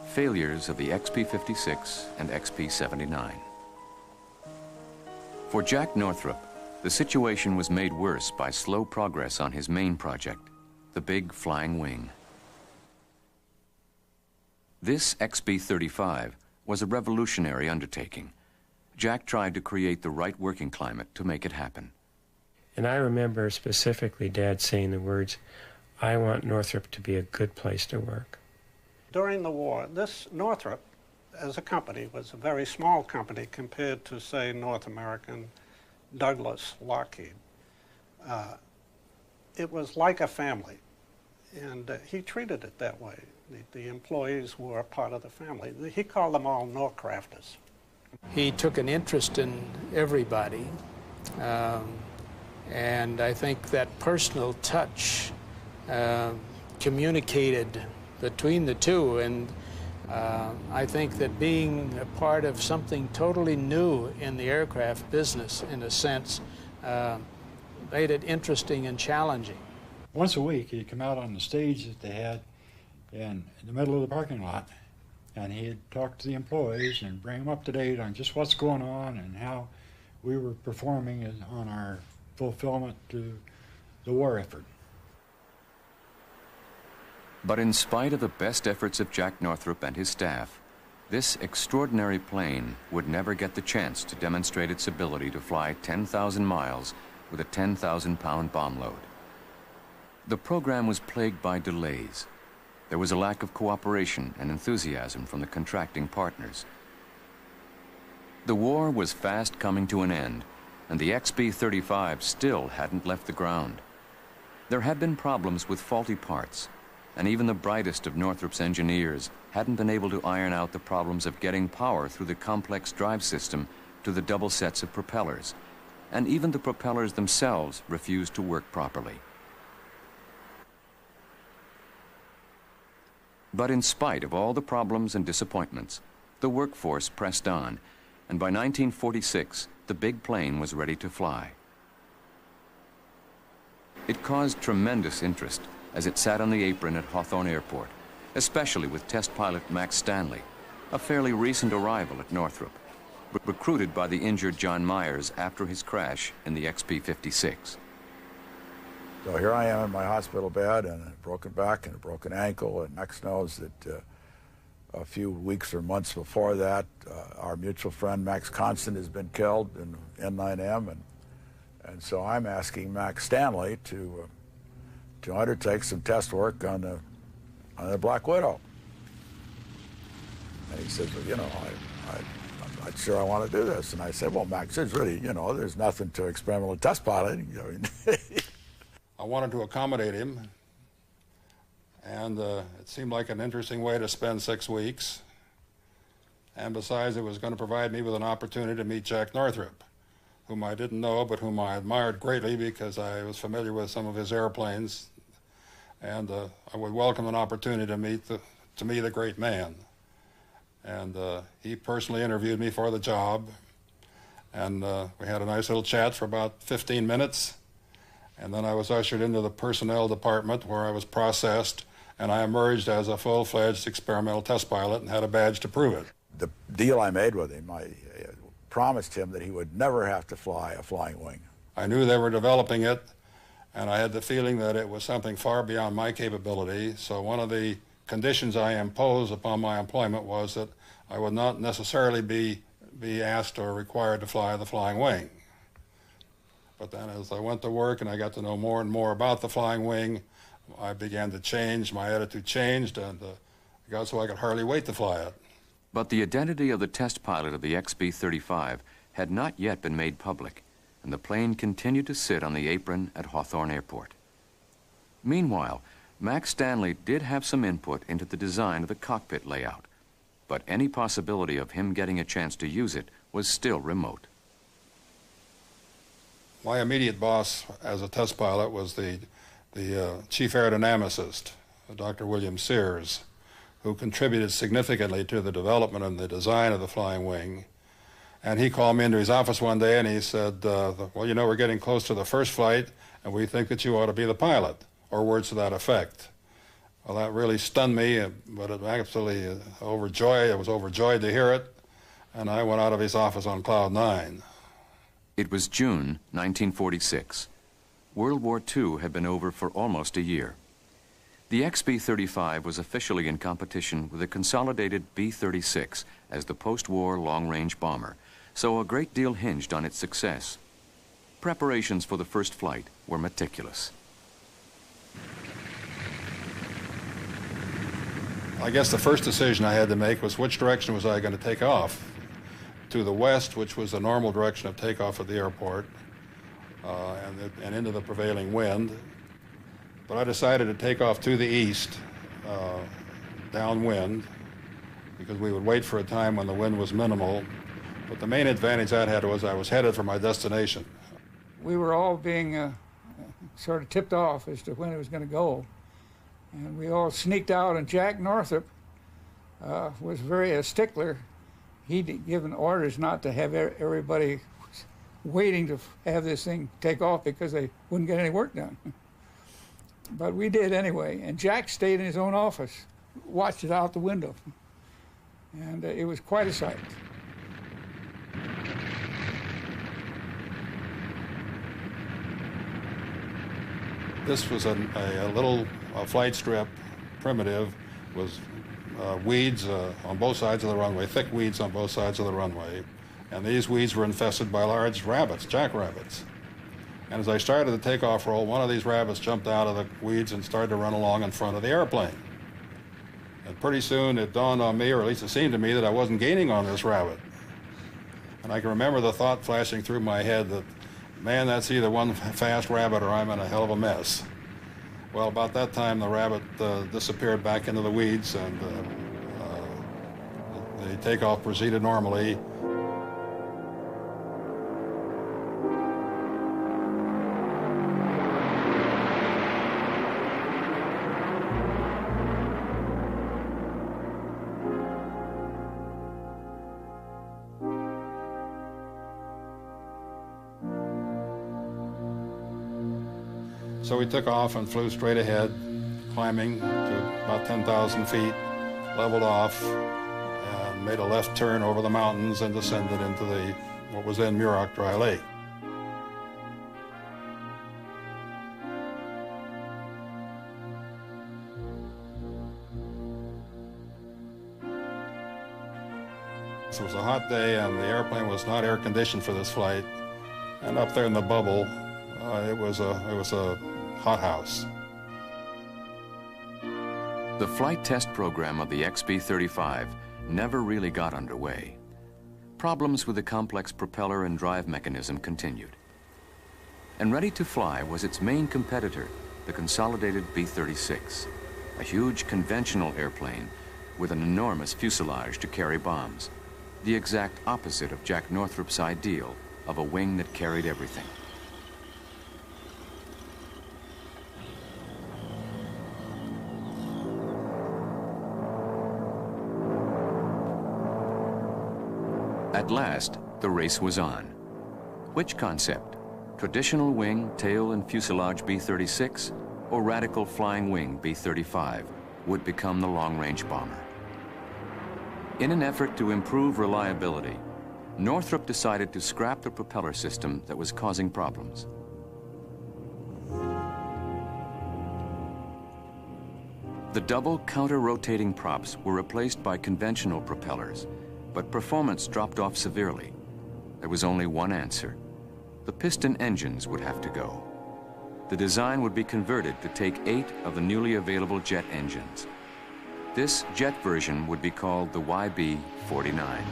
Failures of the XB-56 and XB-79. For Jack Northrop, the situation was made worse by slow progress on his main project, the big flying wing. This XB-35 was a revolutionary undertaking. Jack tried to create the right working climate to make it happen. And I remember specifically Dad saying the words, "I want Northrop to be a good place to work." During the war, this Northrop, as a company, was a very small company compared to, say, North American, Douglas, Lockheed. It was like a family, and he treated it that way. The employees were a part of the family. He called them all Norcrafters. He took an interest in everybody, and I think that personal touch communicated between the two, and I think that being a part of something totally new in the aircraft business, in a sense, made it interesting and challenging. Once a week, he'd come out on the stage that they had in the middle of the parking lot, and he'd talk to the employees and bring them up to date on just what's going on and how we were performing on our fulfillment to the war effort. But in spite of the best efforts of Jack Northrop and his staff, this extraordinary plane would never get the chance to demonstrate its ability to fly 10,000 miles with a 10,000-pound bomb load. The program was plagued by delays. There was a lack of cooperation and enthusiasm from the contracting partners. The war was fast coming to an end, and the XB-35 still hadn't left the ground. There had been problems with faulty parts, and even the brightest of Northrop's engineers hadn't been able to iron out the problems of getting power through the complex drive system to the double sets of propellers, and even the propellers themselves refused to work properly. But in spite of all the problems and disappointments, the workforce pressed on, and by 1946, the big plane was ready to fly. It caused tremendous interest as it sat on the apron at Hawthorne Airport, especially with test pilot Max Stanley, a fairly recent arrival at Northrop. recruited by the injured John Myers after his crash in the XB-56. So here I am in my hospital bed, and a broken back and a broken ankle, and Max knows that a few weeks or months before that, our mutual friend Max Constant has been killed in N9M, and so I'm asking Max Stanley to undertake some test work on the Black Widow. And he says, well, you know, I'm not sure I want to do this. And I said, well, Max, there's really, you know, there's nothing to experimental test piloting. You know, I wanted to accommodate him, and it seemed like an interesting way to spend 6 weeks. And besides, it was going to provide me with an opportunity to meet Jack Northrop, whom I didn't know, but whom I admired greatly because I was familiar with some of his airplanes. And I would welcome an opportunity to meet the great man. And he personally interviewed me for the job, and we had a nice little chat for about 15 minutes. And then I was ushered into the personnel department where I was processed, and I emerged as a full-fledged experimental test pilot and had a badge to prove it. The deal I made with him, I promised him that he would never have to fly a flying wing. I knew they were developing it, and I had the feeling that it was something far beyond my capability, so one of the conditions I imposed upon my employment was that I would not necessarily be asked or required to fly the flying wing. But then as I went to work and I got to know more and more about the flying wing, I began to change, my attitude changed, and I got so I could hardly wait to fly it. But the identity of the test pilot of the XB-35 had not yet been made public, and the plane continued to sit on the apron at Hawthorne Airport. Meanwhile, Max Stanley did have some input into the design of the cockpit layout, but any possibility of him getting a chance to use it was still remote. My immediate boss as a test pilot was the chief aerodynamicist, Dr. William Sears, who contributed significantly to the development and the design of the flying wing. And he called me into his office one day and he said, well, you know, we're getting close to the first flight and we think that you ought to be the pilot, or words to that effect. Well, that really stunned me, but it absolutely overjoyed. I was overjoyed to hear it, and I went out of his office on cloud 9. It was June 1946. World War II had been over for almost a year. The XB-35 was officially in competition with the consolidated B-36 as the post-war long-range bomber, so a great deal hinged on its success. Preparations for the first flight were meticulous. I guess the first decision I had to make was which direction was I going to take off. To the west, which was the normal direction of takeoff at the airport, and into the prevailing wind. But I decided to take off to the east, downwind, because we would wait for a time when the wind was minimal. But the main advantage that had was I was headed for my destination. We were all being sort of tipped off as to when it was going to go. And we all sneaked out, and Jack Northrop was very a stickler. He'd given orders not to have everybody waiting to have this thing take off because they wouldn't get any work done. But we did anyway, and Jack stayed in his own office, watched it out the window, and it was quite a sight. This was a little flight strip, primitive, was weeds on both sides of the runway, thick weeds on both sides of the runway. And these weeds were infested by large rabbits, jackrabbits. And as I started the takeoff roll, one of these rabbits jumped out of the weeds and started to run along in front of the airplane. And pretty soon it dawned on me, or at least it seemed to me, that I wasn't gaining on this rabbit. And I can remember the thought flashing through my head that, man, that's either one fast rabbit or I'm in a hell of a mess. Well, about that time, the rabbit disappeared back into the weeds, and the takeoff proceeded normally. So we took off and flew straight ahead, climbing to about 10,000 feet, leveled off, and made a left turn over the mountains and descended into what was then Muroc Dry Lake. It was a hot day and the airplane was not air conditioned for this flight, and up there in the bubble it was a hothouse. The flight test program of the XB-35 never really got underway. Problems with the complex propeller and drive mechanism continued. And ready to fly was its main competitor, the consolidated B-36, a huge conventional airplane with an enormous fuselage to carry bombs, the exact opposite of Jack Northrop's ideal of a wing that carried everything. At last, the race was on. Which concept? Traditional wing, tail, and fuselage B-36, or radical flying wing B-35 would become the long-range bomber? In an effort to improve reliability, Northrop decided to scrap the propeller system that was causing problems. The double counter-rotating props were replaced by conventional propellers, but performance dropped off severely. There was only one answer. The piston engines would have to go. The design would be converted to take 8 of the newly available jet engines. This jet version would be called the YB-49.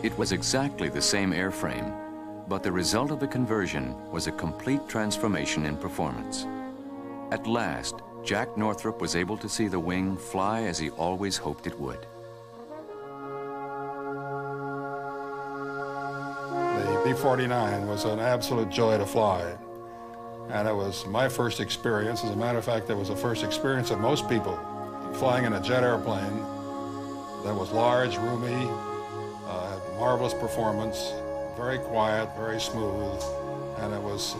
It was exactly the same airframe, but the result of the conversion was a complete transformation in performance. At last, Jack Northrop was able to see the wing fly as he always hoped it would. The B-49 was an absolute joy to fly, and it was my first experience. As a matter of fact, it was the first experience of most people flying in a jet airplane that was large, roomy, marvelous performance, very quiet, very smooth, and it was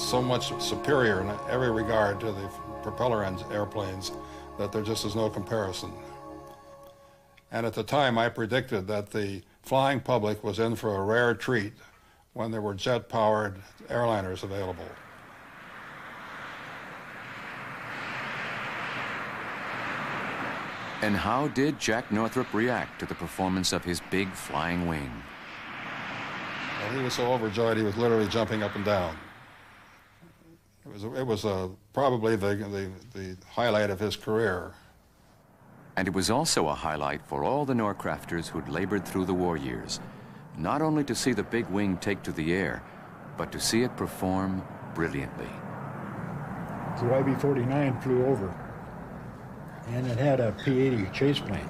so much superior in every regard to the propeller airplanes that there just is no comparison. And at the time, I predicted that the flying public was in for a rare treat when there were jet-powered airliners available. And how did Jack Northrop react to the performance of his big flying wing? Well, he was so overjoyed he was literally jumping up and down. It was probably the highlight of his career. And it was also a highlight for all the Norcrafters who'd labored through the war years, not only to see the big wing take to the air, but to see it perform brilliantly. The YB-49 flew over, and it had a P-80 chase plane.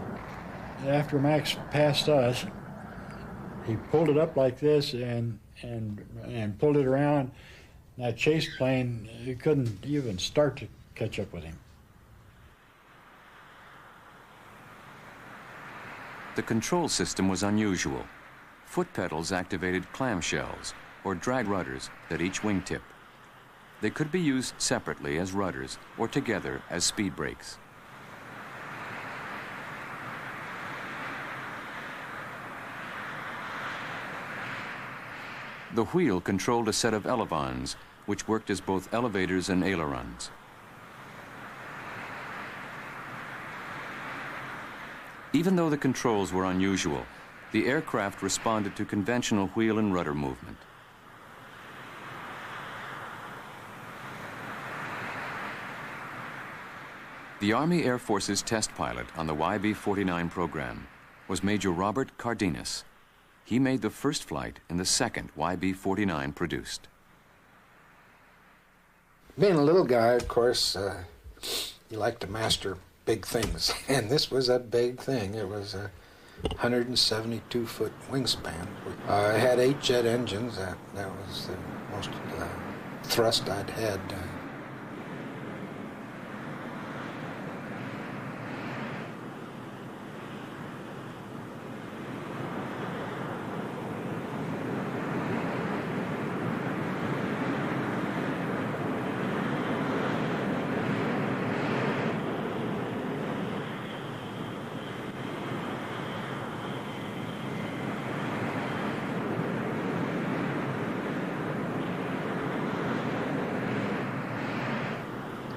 After Max passed us, he pulled it up like this and pulled it around. That chase plane, you couldn't even start to catch up with him. The control system was unusual. Foot pedals activated clamshells, or drag rudders, at each wingtip. They could be used separately as rudders or together as speed brakes. The wheel controlled a set of elevons, which worked as both elevators and ailerons. Even though the controls were unusual, the aircraft responded to conventional wheel and rudder movement. The Army Air Force's test pilot on the YB-49 program was Major Robert Cardenas. He made the first flight in the second YB-49 produced. Being a little guy, of course, you like to master big things, and this was a big thing. It was 172-foot wingspan. I had 8 jet engines. That was the most thrust I'd had.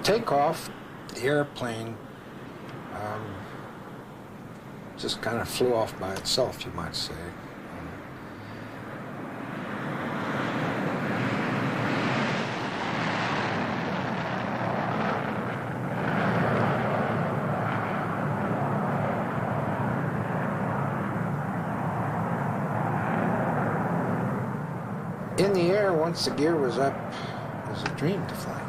Takeoff, the airplane just kind of flew off by itself, you might say. In the air, once the gear was up, it was a dream to fly.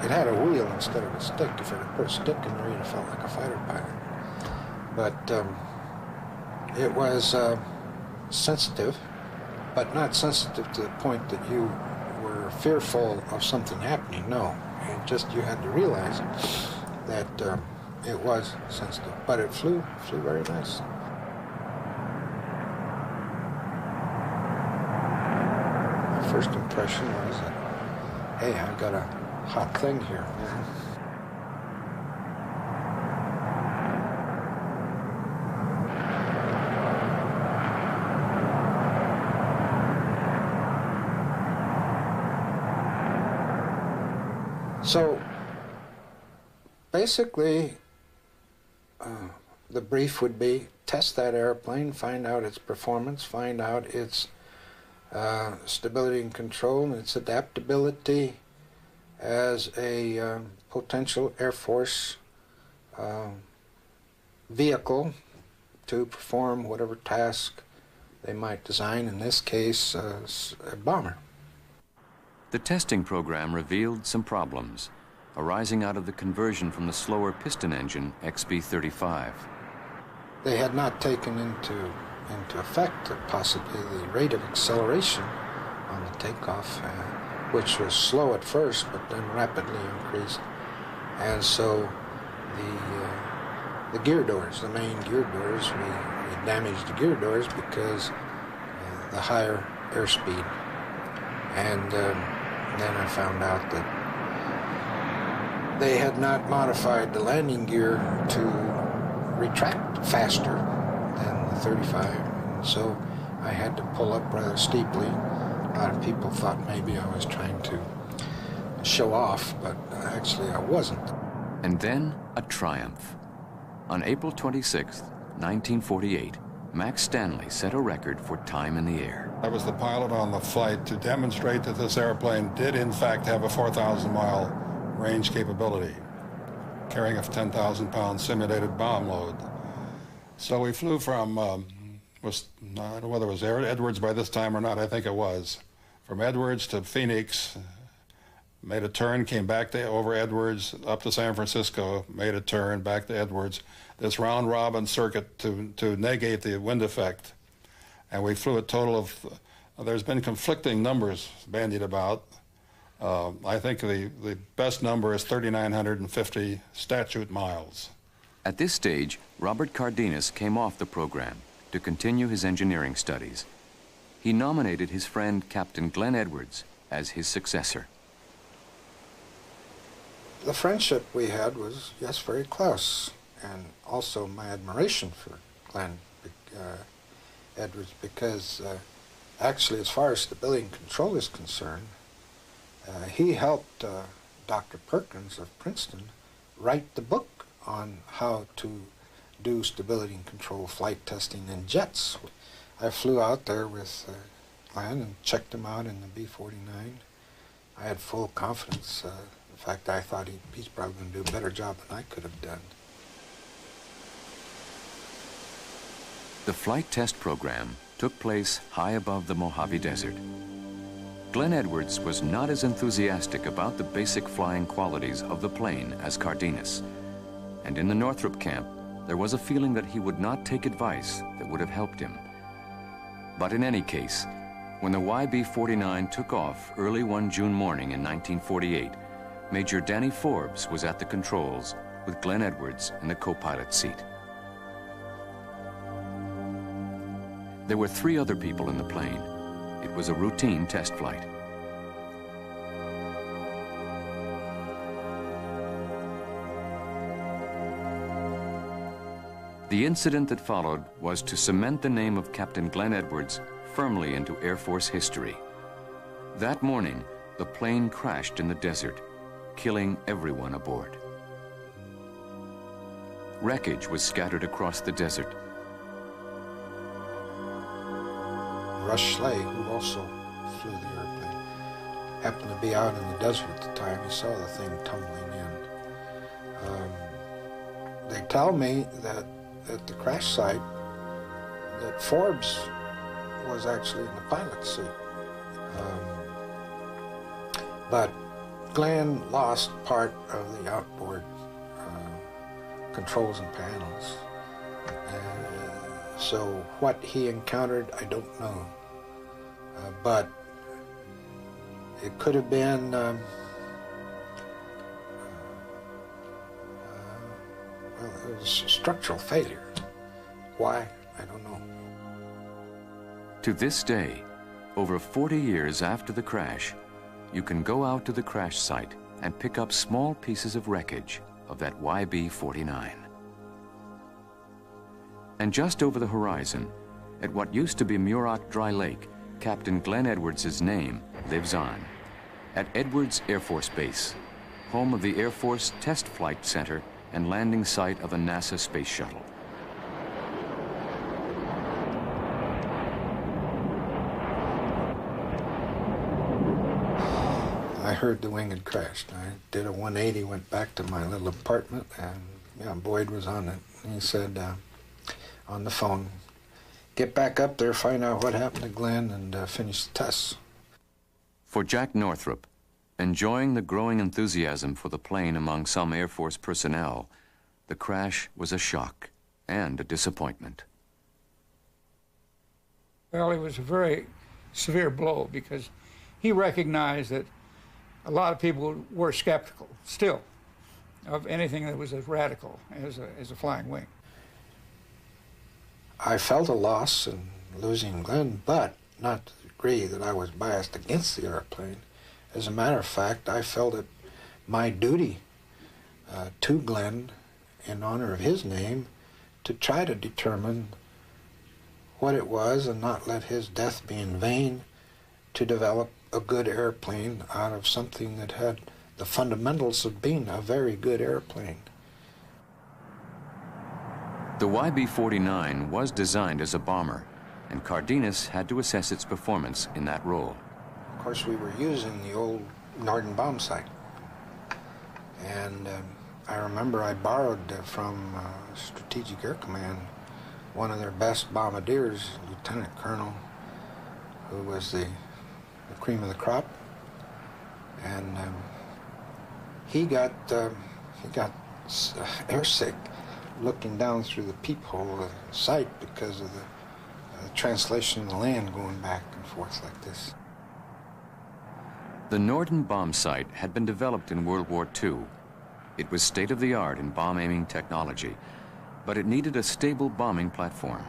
It had a wheel instead of a stick. If it had put a stick in there, you'd have felt like a fighter pilot. But it was sensitive, but not sensitive to the point that you were fearful of something happening. No, you had to realize that it was sensitive. But it flew very nice. My first impression was that, hey, I've got a hot thing here. So basically, the brief would be test that airplane, find out its performance, find out its stability and control, and its adaptability as a potential Air Force vehicle to perform whatever task they might design, in this case, a bomber. The testing program revealed some problems arising out of the conversion from the slower piston engine XB-35. They had not taken into effect possibly the rate of acceleration on the takeoff, which was slow at first, but then rapidly increased. And so the gear doors, the main gear doors, we damaged the gear doors because the higher airspeed. And then I found out that they had not modified the landing gear to retract faster than the 35. And so I had to pull up rather steeply. A lot of people thought maybe I was trying to show off, but actually I wasn't. And then a triumph. On April 26, 1948, Max Stanley set a record for time in the air. I was the pilot on the flight to demonstrate that this airplane did in fact have a 4,000-mile range capability, carrying a 10,000-pound simulated bomb load. So we flew from, I don't know whether it was Edwards by this time or not, I think it was, from Edwards to Phoenix, made a turn, came back to over Edwards, up to San Francisco, made a turn, back to Edwards, this round-robin circuit to negate the wind effect. And we flew a total of, there's been conflicting numbers bandied about. I think the best number is 3,950 statute miles. At this stage, Robert Cardenas came off the program to continue his engineering studies. He nominated his friend Captain Glenn Edwards as his successor. The friendship we had was, yes, very close, and also my admiration for Glenn Edwards, because actually, as far as stability and control is concerned, he helped Dr. Perkins of Princeton write the book on how to do stability and control flight testing in jets. I flew out there with Glenn and checked him out in the B-49. I had full confidence. In fact, I thought he's probably going to do a better job than I could have done. The flight test program took place high above the Mojave Desert. Glenn Edwards was not as enthusiastic about the basic flying qualities of the plane as Cardenas. and in the Northrop camp, there was a feeling that he would not take advice that would have helped him. But in any case, when the YB-49 took off early one June morning in 1948, Major Danny Forbes was at the controls with Glenn Edwards in the co-pilot seat. There were 3 other people in the plane. It was a routine test flight. The incident that followed was to cement the name of Captain Glenn Edwards firmly into Air Force history. That morning, the plane crashed in the desert, killing everyone aboard. Wreckage was scattered across the desert. Rush Schley, who also flew the airplane, happened to be out in the desert at the time. He saw the thing tumbling in. They tell me that at the crash site that Forbes was actually in the pilot's seat. But Glenn lost part of the outboard controls and panels. So what he encountered, I don't know. But it could have been well, it was structural failure. Why? I don't know. To this day, over 40 years after the crash, you can go out to the crash site and pick up small pieces of wreckage of that YB-49. And just over the horizon, at what used to be Muroc Dry Lake, Captain Glenn Edwards' name lives on. At Edwards Air Force Base, home of the Air Force Test Flight Center and landing site of the NASA Space Shuttle. I heard the wing had crashed. I did a 180, went back to my little apartment, and yeah, Boyd was on it. And he said on the phone, "Get back up there, find out what happened to Glenn, and finish the tests." For Jack Northrop, enjoying the growing enthusiasm for the plane among some Air Force personnel, the crash was a shock and a disappointment. Well, it was a very severe blow because he recognized that a lot of people were skeptical still of anything that was as radical as a flying wing. I felt a loss in losing Glenn, but not to the degree that I was biased against the airplane. As a matter of fact, I felt it my duty to Glenn, in honor of his name, to try to determine what it was and not let his death be in vain, to develop a good airplane out of something that had the fundamentals of being a very good airplane. The YB-49 was designed as a bomber, and Cardenas had to assess its performance in that role. Of course, we were using the old Norden bomb sight. And I remember I borrowed from Strategic Air Command one of their best bombardiers, Lieutenant Colonel, who was the cream of the crop. And he got airsick looking down through the peephole of the sight because of the translation of the land going back and forth like this. The Norden bomb sight had been developed in World War II. It was state-of-the-art in bomb-aiming technology, but it needed a stable bombing platform.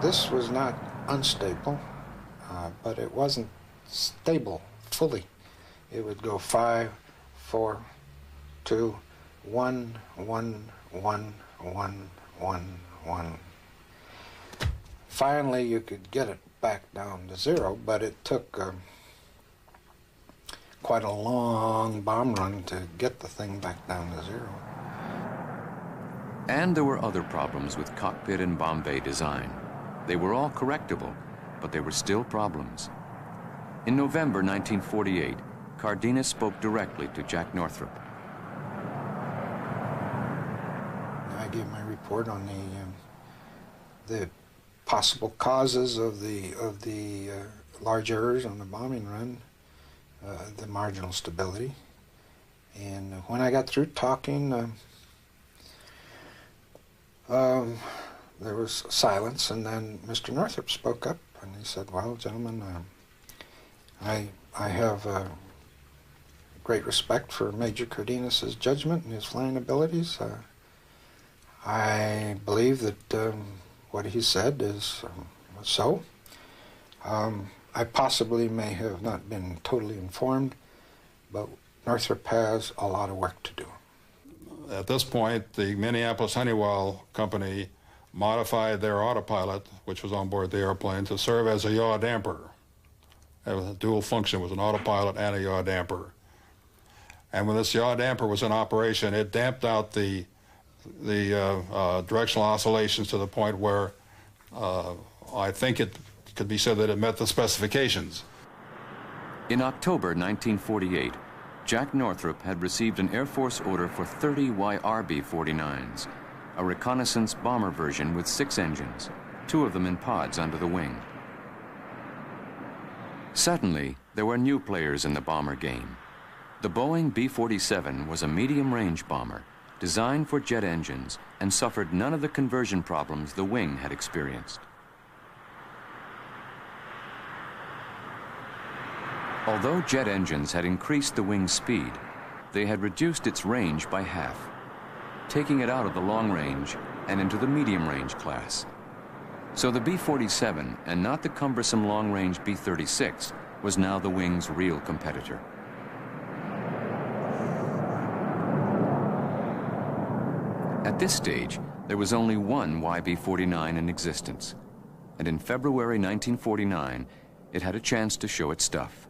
This was not unstable, but it wasn't stable fully. It would go 5, 4, 2, 1, 1, 1, 1, 1, 1. Finally, you could get it back down to 0, but it took quite a long bomb run to get the thing back down to 0. And there were other problems with cockpit and bomb bay design. They were all correctable, but there were still problems. In November 1948, Cardenas spoke directly to Jack Northrop. I gave my report on the possible causes of the large errors on the bombing run, the marginal stability. And when I got through talking, there was silence, and then Mr. Northrop spoke up, and he said, "Well, gentlemen, I have great respect for Major Cardenas's judgment and his flying abilities. I believe that what he said is so. I possibly may have not been totally informed, but Northrop has a lot of work to do." At this point, the Minneapolis Honeywell company modified their autopilot, which was on board the airplane, to serve as a yaw damper. It was a dual function, was an autopilot and a yaw damper. And when this yaw damper was in operation, it damped out the directional oscillations to the point where I think it could be said that it met the specifications. In October 1948, Jack Northrop had received an Air Force order for 30 YB-49s, a reconnaissance bomber version with 6 engines, 2 of them in pods under the wing. Suddenly, there were new players in the bomber game. The Boeing B-47 was a medium-range bomber designed for jet engines and suffered none of the conversion problems the wing had experienced. Although jet engines had increased the wing's speed, they had reduced its range by half, taking it out of the long range and into the medium range class. So the B-47, and not the cumbersome long-range B-36, was now the wing's real competitor. At this stage, there was only one YB-49 in existence, and in February 1949, it had a chance to show its stuff.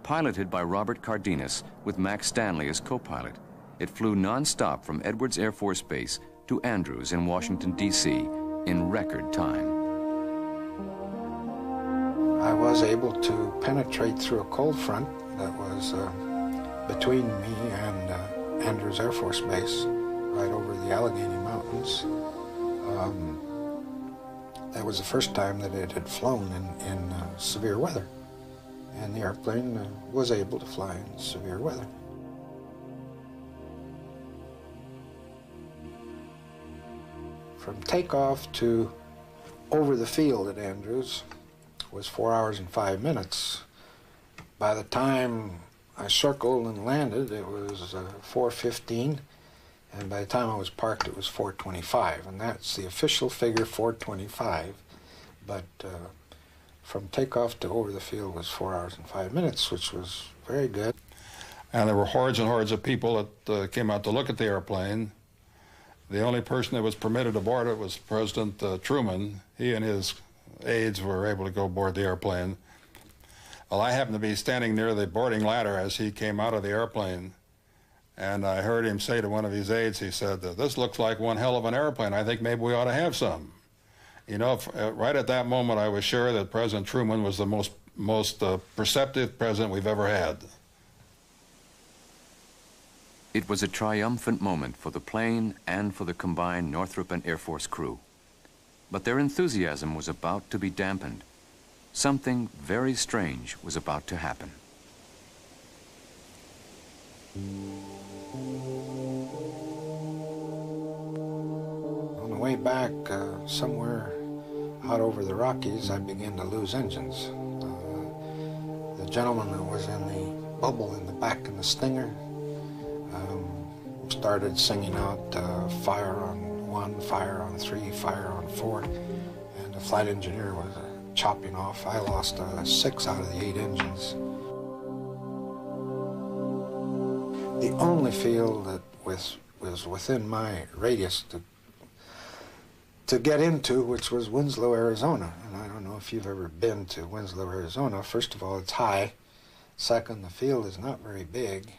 Piloted by Robert Cardenas with Max Stanley as co-pilot, it flew non-stop from Edwards Air Force Base to Andrews in Washington, D.C. in record time. I was able to penetrate through a cold front that was between me and Andrews Air Force Base, right over the Allegheny Mountains. That was the first time that it had flown in severe weather, and the airplane was able to fly in severe weather. From takeoff to over the field at Andrews was 4 hours and 5 minutes. By the time I circled and landed, it was 4:15, and by the time I was parked, it was 4:25, and that's the official figure, 4:25. But from takeoff to over the field was 4 hours and 5 minutes, which was very good. And there were hordes and hordes of people that came out to look at the airplane. The only person that was permitted aboard it was President Truman. He and his aides were able to go aboard the airplane. Well, I happened to be standing near the boarding ladder as he came out of the airplane, and I heard him say to one of his aides, he said, "This looks like one hell of an airplane. I think maybe we ought to have some." You know, right at that moment, I was sure that President Truman was the most perceptive president we've ever had. It was a triumphant moment for the plane and for the combined Northrop and Air Force crew. But their enthusiasm was about to be dampened. Something very strange was about to happen. On the way back, somewhere out over the Rockies, I began to lose engines. The gentleman that was in the bubble in the back in the Stinger started singing out fire on 1, fire on 3, fire on 4, and the flight engineer was chopping off. I lost 6 out of the 8 engines. The only field that was within my radius to get into, which was Winslow, Arizona. And I don't know if you've ever been to Winslow, Arizona. First of all, it's high. Second, the field is not very big.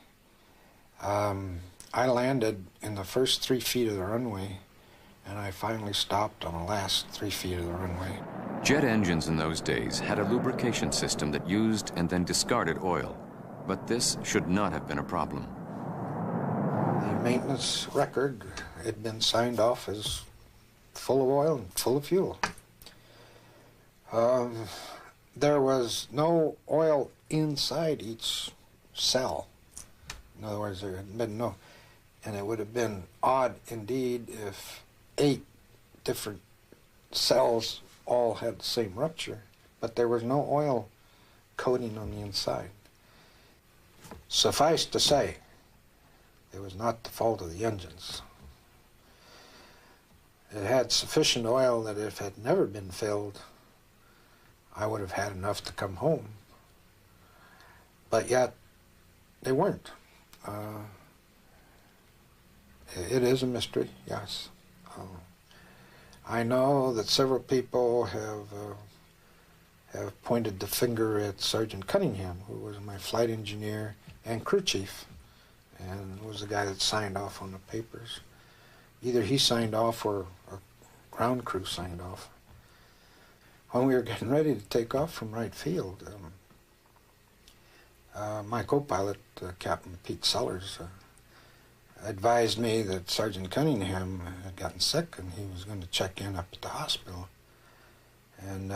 I landed in the first 3 feet of the runway, and I finally stopped on the last 3 feet of the runway. Jet engines in those days had a lubrication system that used and then discarded oil, but this should not have been a problem. The maintenance record had been signed off as full of oil and full of fuel. There was no oil inside each cell. In other words, there had been no, and it would have been odd indeed if 8 different cells all had the same rupture, but there was no oil coating on the inside. Suffice to say, it was not the fault of the engines. It had sufficient oil that if it had never been filled, I would have had enough to come home. But yet, they weren't. It is a mystery, yes. I know that several people have pointed the finger at Sergeant Cunningham, who was my flight engineer and crew chief, and was the guy that signed off on the papers. Either he signed off or ground crew signed off. When we were getting ready to take off from Wright Field, my co-pilot, Captain Pete Sellers, advised me that Sergeant Cunningham had gotten sick and he was going to check in up at the hospital. And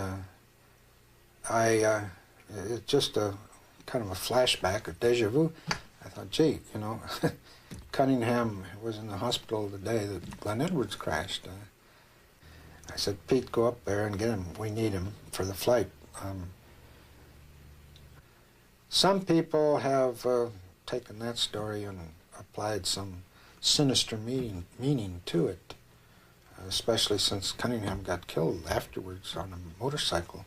it's just a kind of a flashback, a deja vu. I thought, gee, you know, Cunningham was in the hospital the day that Glenn Edwards crashed. I said, Pete, go up there and get him. We need him for the flight. Some people have taken that story and applied some sinister meaning to it, especially since Cunningham got killed afterwards on a motorcycle.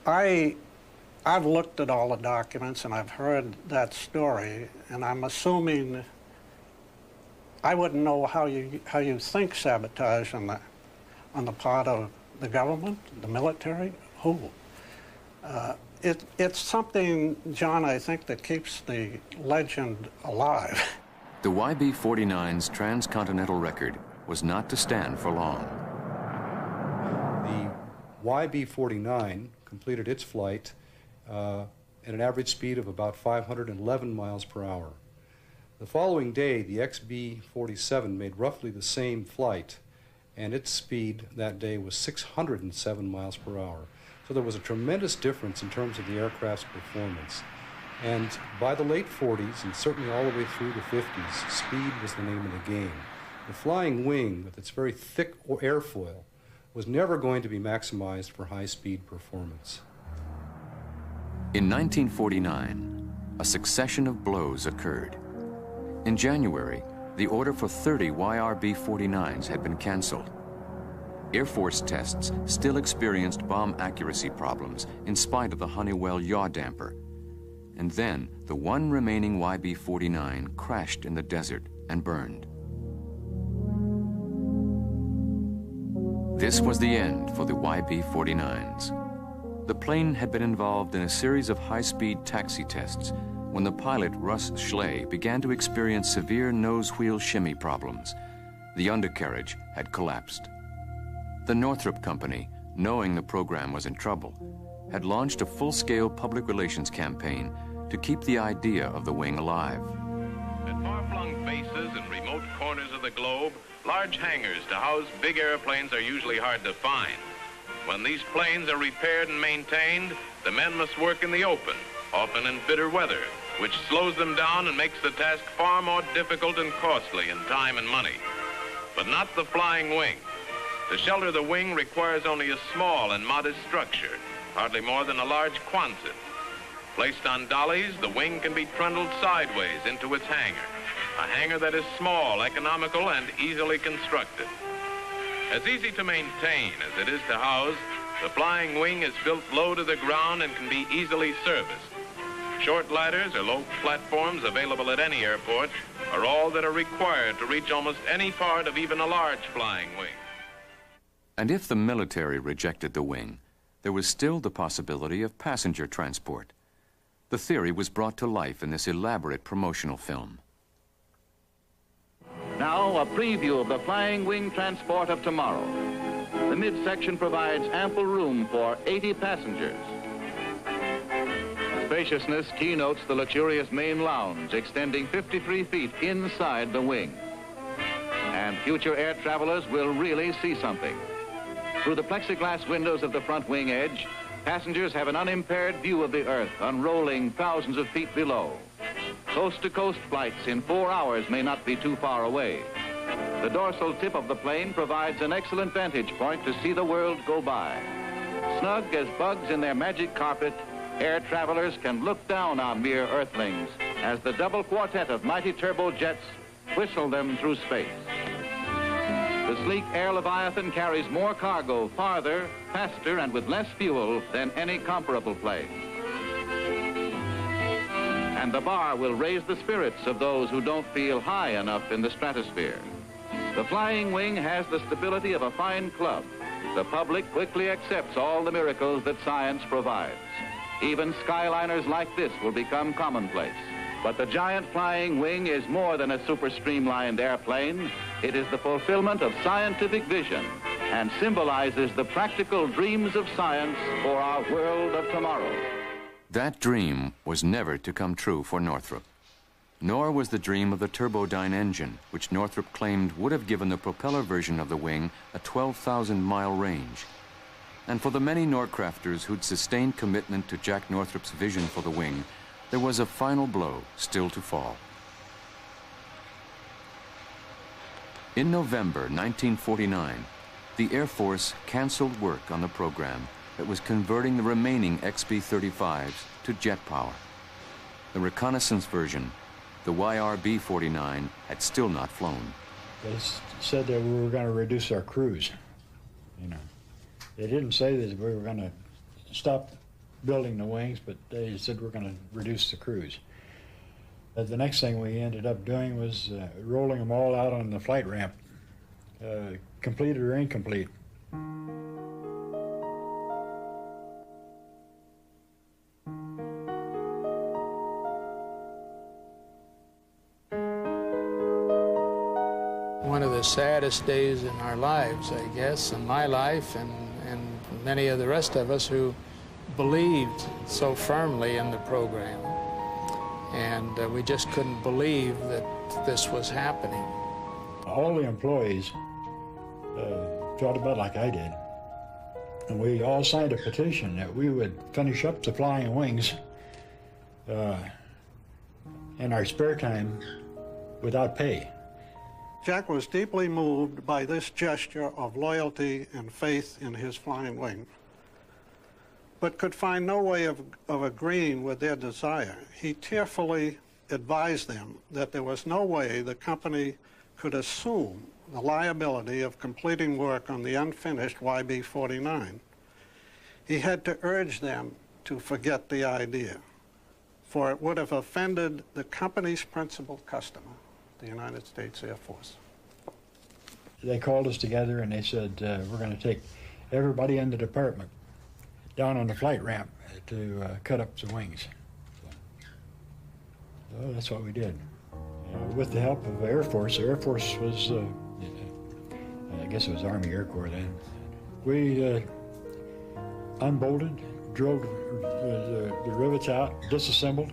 I've looked at all the documents and I've heard that story, and I'm assuming I wouldn't know how you think sabotage on the part of the government, the military, who. It's something, John, I think, that keeps the legend alive. The YB-49's transcontinental record was not to stand for long. The YB-49 completed its flight at an average speed of about 511 miles per hour. The following day, the XB-47 made roughly the same flight, and its speed that day was 607 miles per hour. So there was a tremendous difference in terms of the aircraft's performance. And by the late 40s, and certainly all the way through the 50s, speed was the name of the game. The flying wing, with its very thick airfoil, was never going to be maximized for high-speed performance. In 1949, a succession of blows occurred. In January, the order for 30 YRB-49s had been canceled. Air Force tests still experienced bomb accuracy problems in spite of the Honeywell yaw damper. And then the one remaining YB-49 crashed in the desert and burned. This was the end for the YB-49s. The plane had been involved in a series of high-speed taxi tests when the pilot, Russ Schley, began to experience severe nose-wheel shimmy problems. The undercarriage had collapsed. The Northrop Company, knowing the program was in trouble, had launched a full-scale public relations campaign to keep the idea of the wing alive. At far-flung bases and remote corners of the globe, large hangars to house big airplanes are usually hard to find. When these planes are repaired and maintained, the men must work in the open, often in bitter weather, which slows them down and makes the task far more difficult and costly in time and money. But not the flying wing. To shelter the wing requires only a small and modest structure, hardly more than a large Quonset. Placed on dollies, the wing can be trundled sideways into its hangar, a hangar that is small, economical, and easily constructed. As easy to maintain as it is to house, the flying wing is built low to the ground and can be easily serviced. Short ladders or low platforms available at any airport are all that are required to reach almost any part of even a large flying wing. And if the military rejected the wing, there was still the possibility of passenger transport. The theory was brought to life in this elaborate promotional film. Now, a preview of the flying wing transport of tomorrow. The midsection provides ample room for 80 passengers. Spaciousness keynotes the luxurious main lounge, extending 53 feet inside the wing. And future air travelers will really see something. Through the plexiglass windows of the front wing edge, Passengers have an unimpaired view of the Earth unrolling thousands of feet below. Coast-to-coast flights in 4 hours may not be too far away. The dorsal tip of the plane provides an excellent vantage point to see the world go by. Snug as bugs in their magic carpet, air travelers can look down on mere Earthlings as the double quartet of mighty turbojets whistle them through space. The sleek air Leviathan carries more cargo farther, faster, and with less fuel than any comparable plane. And the bar will raise the spirits of those who don't feel high enough in the stratosphere. The flying wing has the stability of a fine club. The public quickly accepts all the miracles that science provides. Even skyliners like this will become commonplace. But the giant flying wing is more than a super streamlined airplane. It is the fulfillment of scientific vision and symbolizes the practical dreams of science for our world of tomorrow. That dream was never to come true for Northrop. Nor was the dream of the turbojet engine, which Northrop claimed would have given the propeller version of the wing a 12,000-mile range. And for the many Norcrafters who'd sustained commitment to Jack Northrop's vision for the wing, there was a final blow still to fall. In November 1949, the Air Force canceled work on the program that was converting the remaining XB-35s to jet power. The reconnaissance version, the YB-49, had still not flown. They said that we were going to reduce our crews, you know. They didn't say that we were going to stop building the wings, but they said we're going to reduce the crews. But the next thing we ended up doing was rolling them all out on the flight ramp, completed or incomplete. One of the saddest days in our lives, I guess, in my life and many of the rest of us who believed so firmly in the program. And we just couldn't believe that this was happening. All the employees felt about like I did. And we all signed a petition that we would finish up the flying wings in our spare time without pay. Jack was deeply moved by this gesture of loyalty and faith in his flying wing, but could find no way of agreeing with their desire. He tearfully advised them that there was no way the company could assume the liability of completing work on the unfinished YB-49. He had to urge them to forget the idea, for it would have offended the company's principal customer, the United States Air Force. They called us together and they said, we're going to take everybody in the department down on the flight ramp to cut up the wings. So that's what we did. With the help of the Air Force was, I guess it was Army Air Corps then. We unbolted, drove the rivets out, disassembled,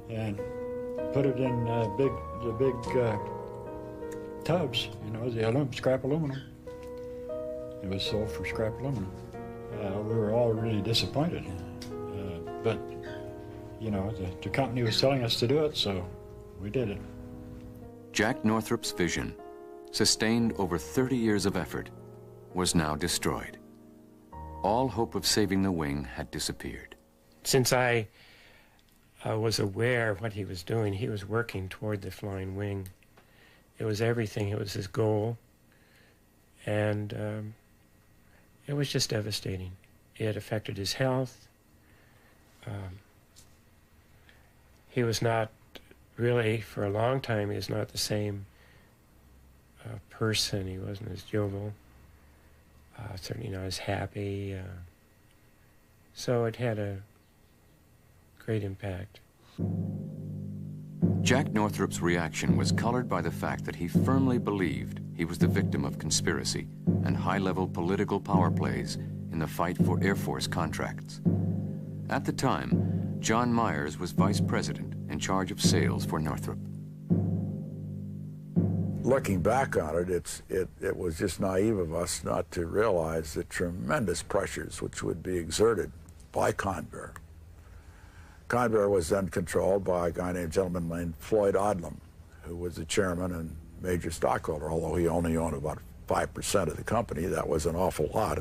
and put it in the big tubs, you know, the scrap aluminum. It was sold for scrap aluminum. We were all really disappointed, but you know, the company was telling us to do it, so we did it. Jack Northrop's vision, sustained over 30 years of effort, was now destroyed. All hope of saving the wing had disappeared. Since I was aware of what he was doing, he was working toward the flying wing. It was everything. It was his goal. And it was just devastating. It affected his health. He was not really, for a long time, he was not the same person. He wasn't as jovial, certainly not as happy. So it had a great impact. Jack Northrop's reaction was colored by the fact that he firmly believed he was the victim of conspiracy and high-level political power plays in the fight for Air Force contracts. At the time, John Myers was vice president in charge of sales for Northrop. looking back on it, it was just naive of us not to realize the tremendous pressures which would be exerted by Convair. Convair was then controlled by a gentleman named Floyd Odlum, who was the chairman and major stockholder, although he only owned about 5% of the company. That was an awful lot.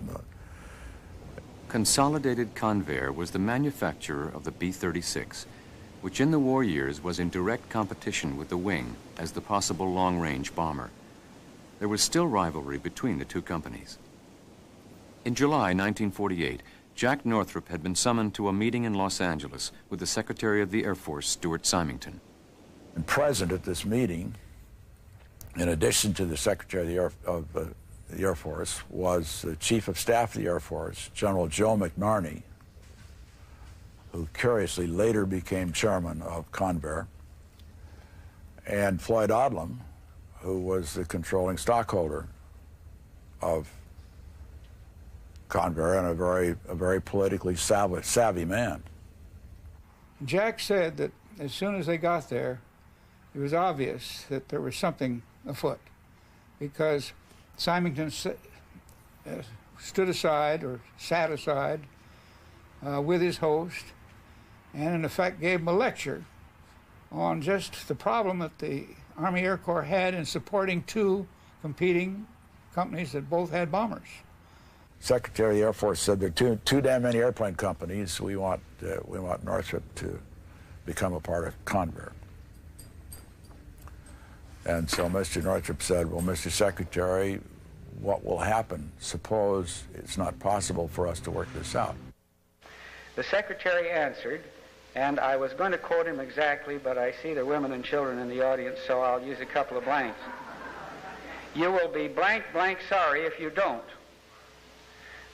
Consolidated Convair was the manufacturer of the B-36, which in the war years was in direct competition with the Wing as the possible long-range bomber. There was still rivalry between the two companies. In July 1948, Jack Northrop had been summoned to a meeting in Los Angeles with the Secretary of the Air Force, Stuart Symington. And present at this meeting, in addition to the Secretary of the Air Force, was the Chief of Staff of the Air Force, General Joe McNarney, who curiously later became chairman of Convair, and Floyd Odlum, who was the controlling stockholder of Convair and a very politically savvy man. Jack said that as soon as they got there, it was obvious that there was something afoot, because Symington stood aside, or sat aside, with his host, and in effect gave him a lecture on just the problem that the Army Air Corps had in supporting two competing companies that both had bombers. Secretary of the Air Force said there are too damn many airplane companies. We want Northrop to become a part of Convair. And so Mr. Northrop said, well, Mr. Secretary, what will happen? Suppose it's not possible for us to work this out. The Secretary answered, and I was going to quote him exactly, but I see the women and children in the audience, so I'll use a couple of blanks. You will be blank, blank sorry if you don't.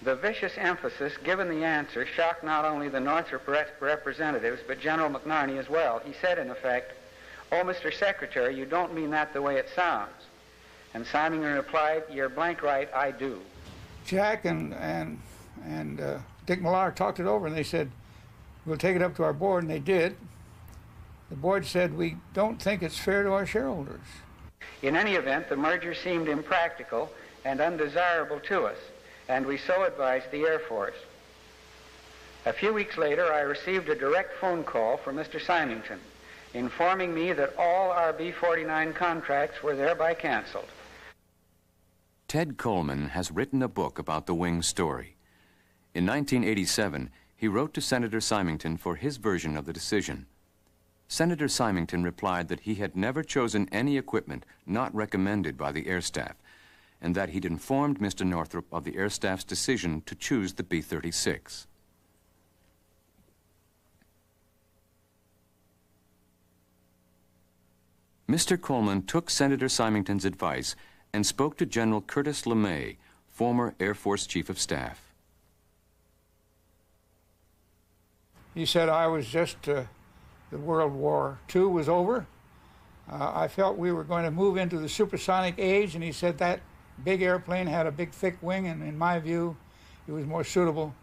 The vicious emphasis given the answer shocked not only the Northrop representatives, but General McNarney as well. He said, in effect, "Oh, Mr. Secretary, you don't mean that the way it sounds." And Symington replied, "You're blank right, I do." Jack and Dick Millar talked it over, and they said, "We'll take it up to our board," and they did. The board said, "We don't think it's fair to our shareholders." In any event, the merger seemed impractical and undesirable to us, and we so advised the Air Force. A few weeks later, I received a direct phone call from Mr. Symington, informing me that all our B-49 contracts were thereby canceled. Ted Coleman has written a book about the Wing story. In 1987, he wrote to Senator Symington for his version of the decision. Senator Symington replied that he had never chosen any equipment not recommended by the Air Staff, and that he'd informed Mr. Northrop of the Air Staff's decision to choose the B-36. Mr. Coleman took Senator Symington's advice and spoke to General Curtis LeMay, former Air Force Chief of Staff. He said, I was just, the World War II was over. I felt we were going to move into the supersonic age, and he said that big airplane had a big, thick wing, and in my view, it was more suitable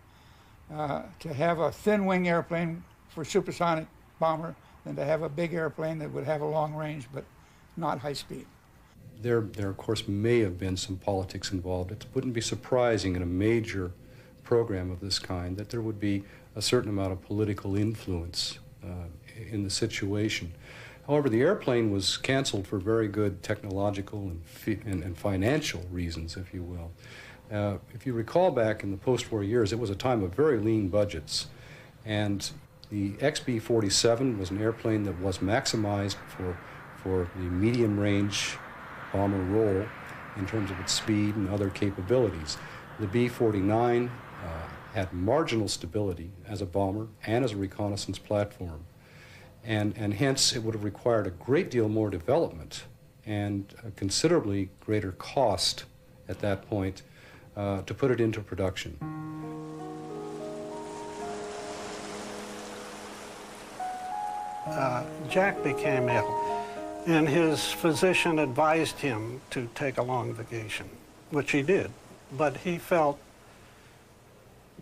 to have a thin wing airplane for supersonic bomber than to have a big airplane that would have a long range but not high speed. There of course, may have been some politics involved. It wouldn't be surprising in a major program of this kind that there would be a certain amount of political influence in the situation. However, the airplane was canceled for very good technological and financial reasons, if you will. If you recall back in the post-war years, it was a time of very lean budgets, and the XB-47 was an airplane that was maximized for the medium-range bomber role in terms of its speed and other capabilities. The B-49 had marginal stability as a bomber and as a reconnaissance platform, and hence it would have required a great deal more development and a considerably greater cost at that point to put it into production. Jack became ill, and his physician advised him to take a long vacation, which he did. But he felt,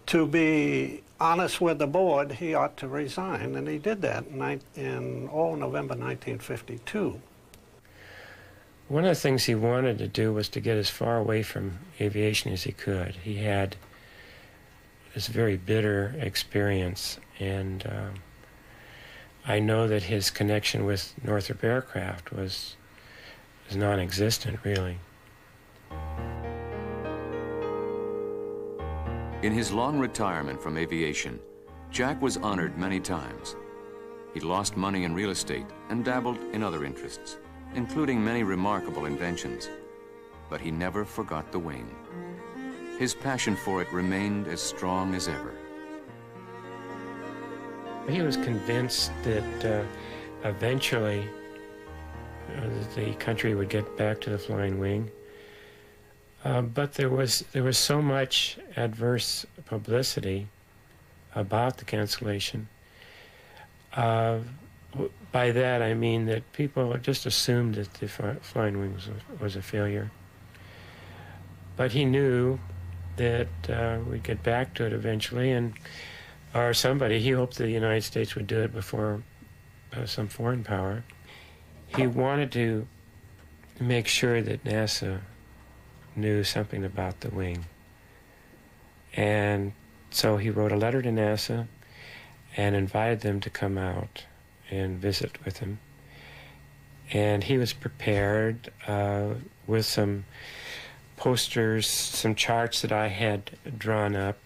to be honest with the board, he ought to resign, and he did that in November 1952. One of the things he wanted to do was to get as far away from aviation as he could. He had this very bitter experience, and I know that his connection with Northrop Aircraft was non-existent, really. In his long retirement from aviation, Jack was honored many times. He lost money in real estate and dabbled in other interests, including many remarkable inventions. But he never forgot the wing. His passion for it remained as strong as ever. He was convinced that eventually the country would get back to the flying wing. But there was so much adverse publicity about the cancellation. By that I mean that people just assumed that the flying wing was a failure. But he knew that we'd get back to it eventually, or he hoped the United States would do it before some foreign power. He wanted to make sure that NASA knew something about the wing. And so he wrote a letter to NASA and invited them to come out and visit with him. And he was prepared with some posters, some charts that I had drawn up.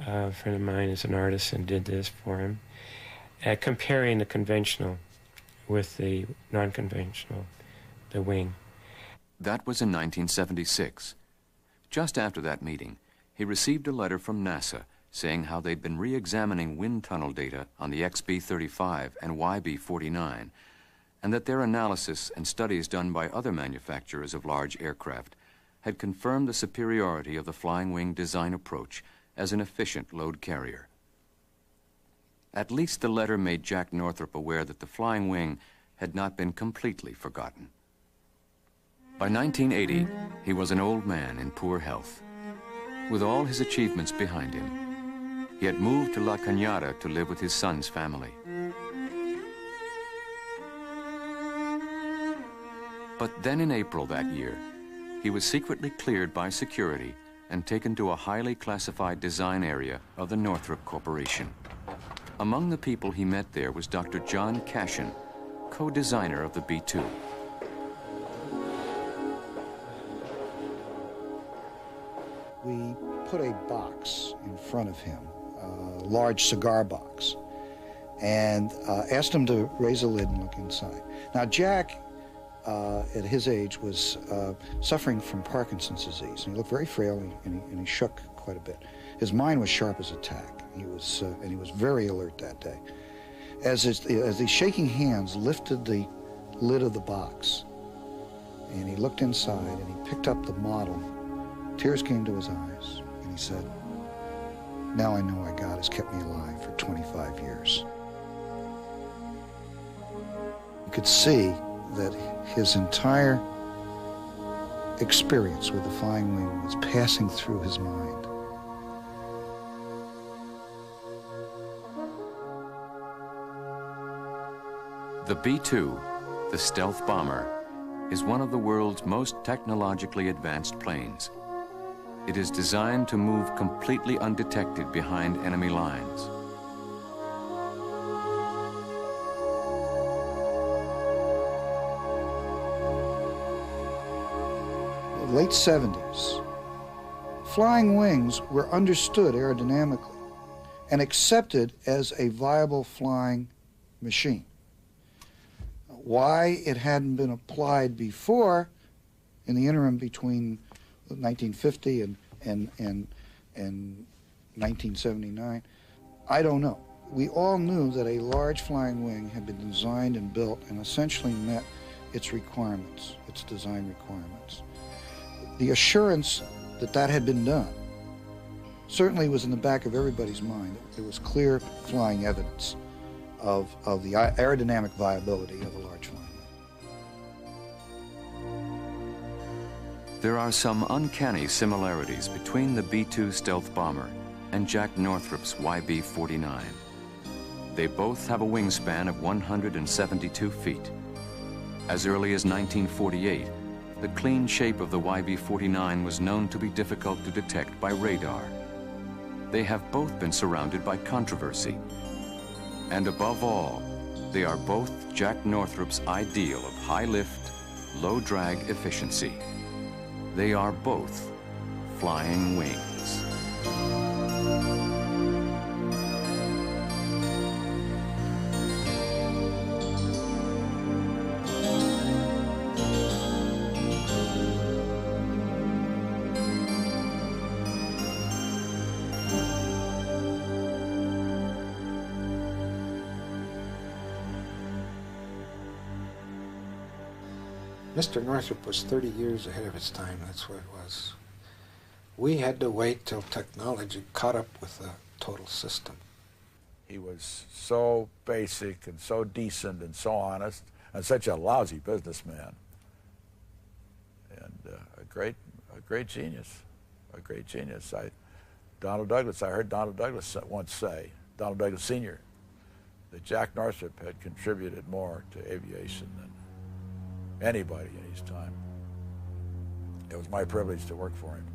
A friend of mine is an artist and did this for him, comparing the conventional with the non-conventional, the wing. That was in 1976. Just after that meeting, he received a letter from NASA saying how they'd been re-examining wind tunnel data on the XB-35 and YB-49, and that their analysis and studies done by other manufacturers of large aircraft had confirmed the superiority of the flying wing design approach as an efficient load carrier. At least the letter made Jack Northrop aware that the flying wing had not been completely forgotten. By 1980, he was an old man in poor health. With all his achievements behind him, he had moved to La Cañada to live with his son's family. But then in April that year, he was secretly cleared by security and taken to a highly classified design area of the Northrop Corporation. Among the people he met there was Dr. John Cashin, co-designer of the B-2. We put a box in front of him, a large cigar box, and asked him to raise the lid and look inside. Now, Jack, at his age, was suffering from Parkinson's disease, and he looked very frail, and he shook quite a bit. His mind was sharp as a tack. He was very alert that day. As these shaking hands lifted the lid of the box, and he looked inside, and he picked up the model, tears came to his eyes, and he said, "Now I know why God has kept me alive for 25 years." You could see that his entire experience with the flying wing was passing through his mind. The B-2, the stealth bomber, is one of the world's most technologically advanced planes. It is designed to move completely undetected behind enemy lines. The late 70s, flying wings were understood aerodynamically and accepted as a viable flying machine. Why it hadn't been applied before, in the interim between 1950 and 1979, I don't know. We all knew that a large flying wing had been designed and built and essentially met its requirements, its design requirements. The assurance that that had been done certainly was in the back of everybody's mind. There was clear flying evidence of the aerodynamic viability of a large flying wing. There are some uncanny similarities between the B-2 stealth bomber and Jack Northrop's YB-49. They both have a wingspan of 172 feet. As early as 1948, the clean shape of the YB-49 was known to be difficult to detect by radar. They have both been surrounded by controversy. And above all, they are both Jack Northrop's ideal of high lift, low drag efficiency. They are both flying wings. Mr. Northrop was 30 years ahead of his time, that's what it was. We had to wait till technology caught up with the total system. He was so basic and so decent and so honest and such a lousy businessman. And a great genius, a great genius. I heard Donald Douglas once say, Donald Douglas Sr., that Jack Northrop had contributed more to aviation than anybody in his time. It was my privilege to work for him.